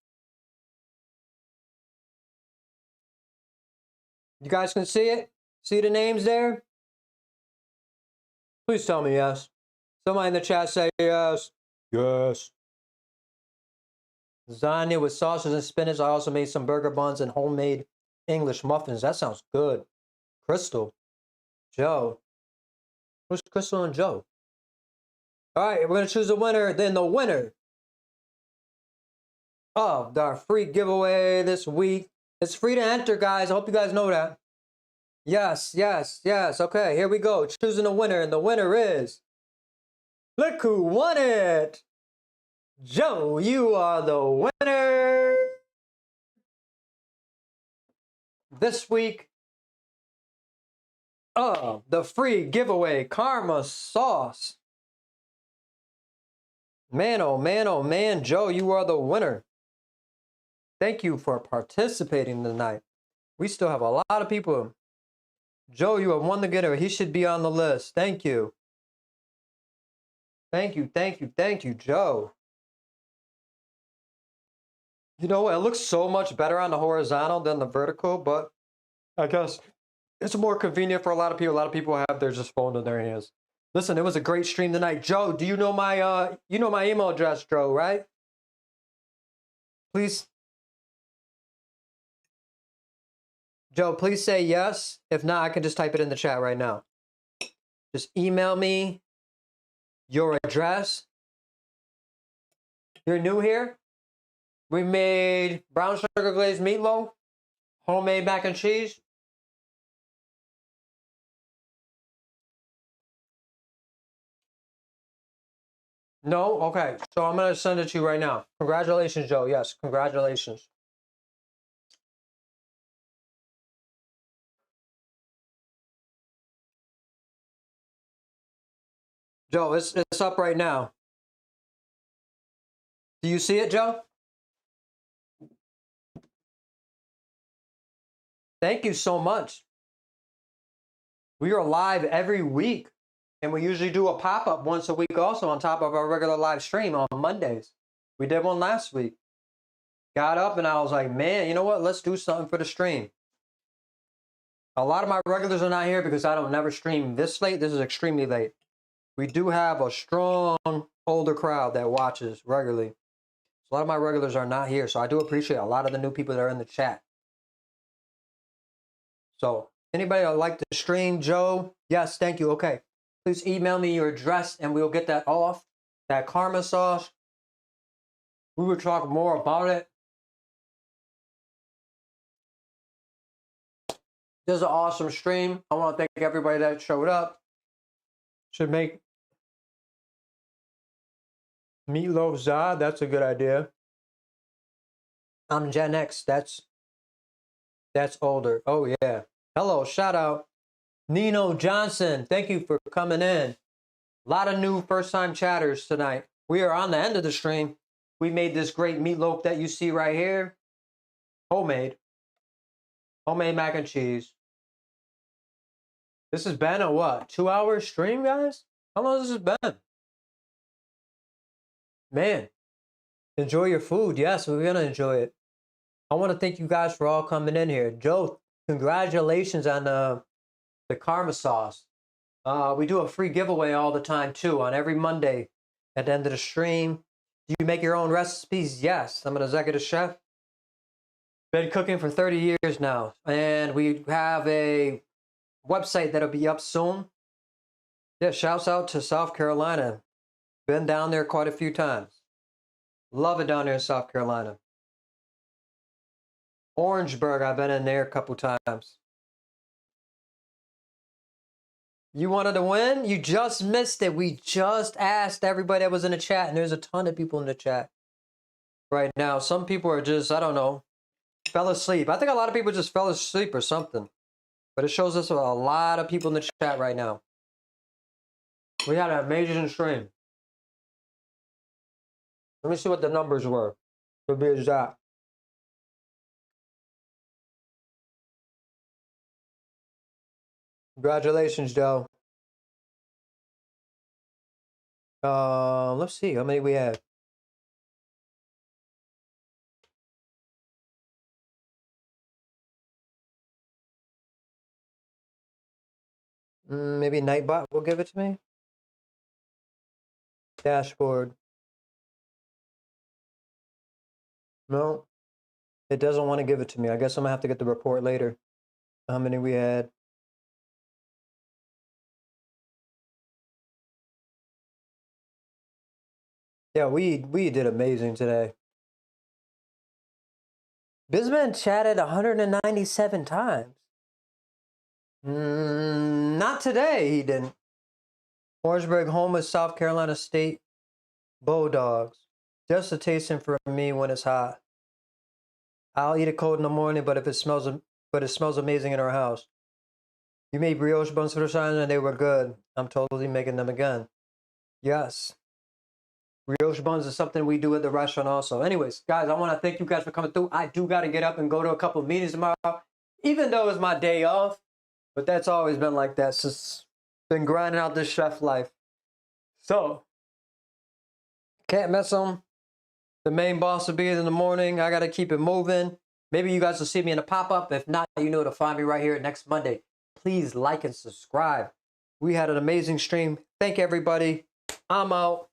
You guys can see it? See the names there? Please tell me yes. Somebody in the chat say yes. Yes. Lasagna with sausage and spinach. I also made some burger buns and homemade English muffins. That sounds good. Crystal. Joe. Who's Crystal and Joe? All right, we're gonna choose a winner. Then the winner of our free giveaway this week. It's free to enter, guys. I hope you guys know that. Yes, yes, yes. Okay, here we go. Choosing a winner, and the winner is. Look who won it! Joe, you are the winner this week of the free giveaway Karma Sauce. Man, oh man, oh man, Joe, you are the winner. Thank you for participating tonight. We still have a lot of people. Joe, you have won the getter. He should be on the list. Thank you. Thank you, thank you, thank you, Joe. You know, it looks so much better on the horizontal than the vertical, but I guess it's more convenient for a lot of people. A lot of people have their just phone in their hands. Listen, it was a great stream tonight. Joe, do you know my email address, Joe, right? Please. Joe, please say yes. If not, I can just type it in the chat right now. Just email me your address. You're new here? We made brown sugar glazed meatloaf, homemade mac and cheese. No? Okay. So I'm going to send it to you right now. Congratulations, Joe. Yes, congratulations. Joe, it's up right now. Do you see it, Joe? Thank you so much. We are live every week, and we usually do a pop-up once a week also on top of our regular live stream on Mondays. We did one last week. Got up and I was like, man, you know what? Let's do something for the stream. A lot of my regulars are not here because I don't never stream this late. This is extremely late. We do have a strong older crowd that watches regularly. A lot of my regulars are not here, so I do appreciate a lot of the new people that are in the chat. So anybody that would like to stream, Joe? Yes, thank you. Okay. Please email me your address and we'll get that off. That karma sauce. We will talk more about it. This is an awesome stream. I want to thank everybody that showed up. Should make meatloaf za. That's a good idea. I'm Gen X. That's older. Oh yeah. Hello, shout out Nino Johnson. Thank you for coming in. A lot of new first-time chatters tonight. We are on the end of the stream. We made this great meatloaf that you see right here. Homemade. Homemade mac and cheese. This has been a what? 2-hour stream, guys? How long has this been? Man, enjoy your food. Yes, we're going to enjoy it. I want to thank you guys for all coming in here. Joe, congratulations on the karma sauce. We do a free giveaway all the time, too, on every Monday at the end of the stream. Do you make your own recipes? Yes. I'm an executive chef. Been cooking for 30 years now. And we have a website that'll be up soon. Yeah, shouts out to South Carolina. Been down there quite a few times. Love it down there in South Carolina. Orangeburg, I've been in there a couple times. You wanted to win? You just missed it. We just asked everybody that was in the chat, and there's a ton of people in the chat right now. Some people are just, I don't know, fell asleep. I think a lot of people just fell asleep or something. But it shows us a lot of people in the chat right now. We had an amazing stream. Let me see what the numbers were, to be exact. Congratulations, Joe. Let's see how many we had. Maybe Nightbot will give it to me. Dashboard. No, it doesn't want to give it to me. I guess I'm gonna have to get the report later. How many we had? Yeah, we did amazing today. Bizman chatted 197 times. Not today, he didn't. Orangeburg, home of South Carolina State Bulldogs. Just a tasting for me when it's hot. I'll eat it cold in the morning, but it smells amazing in our house. You made brioche buns for the sign and they were good. I'm totally making them again. Yes. Brioche buns is something we do at the restaurant also. Anyways, guys, I want to thank you guys for coming through. I do got to get up and go to a couple of meetings tomorrow, even though it's my day off. But that's always been like that since been grinding out this chef life. So, can't mess them. The main boss will be in the morning. I got to keep it moving. Maybe you guys will see me in a pop-up. If not, you know to find me right here next Monday. Please like and subscribe. We had an amazing stream. Thank everybody. I'm out.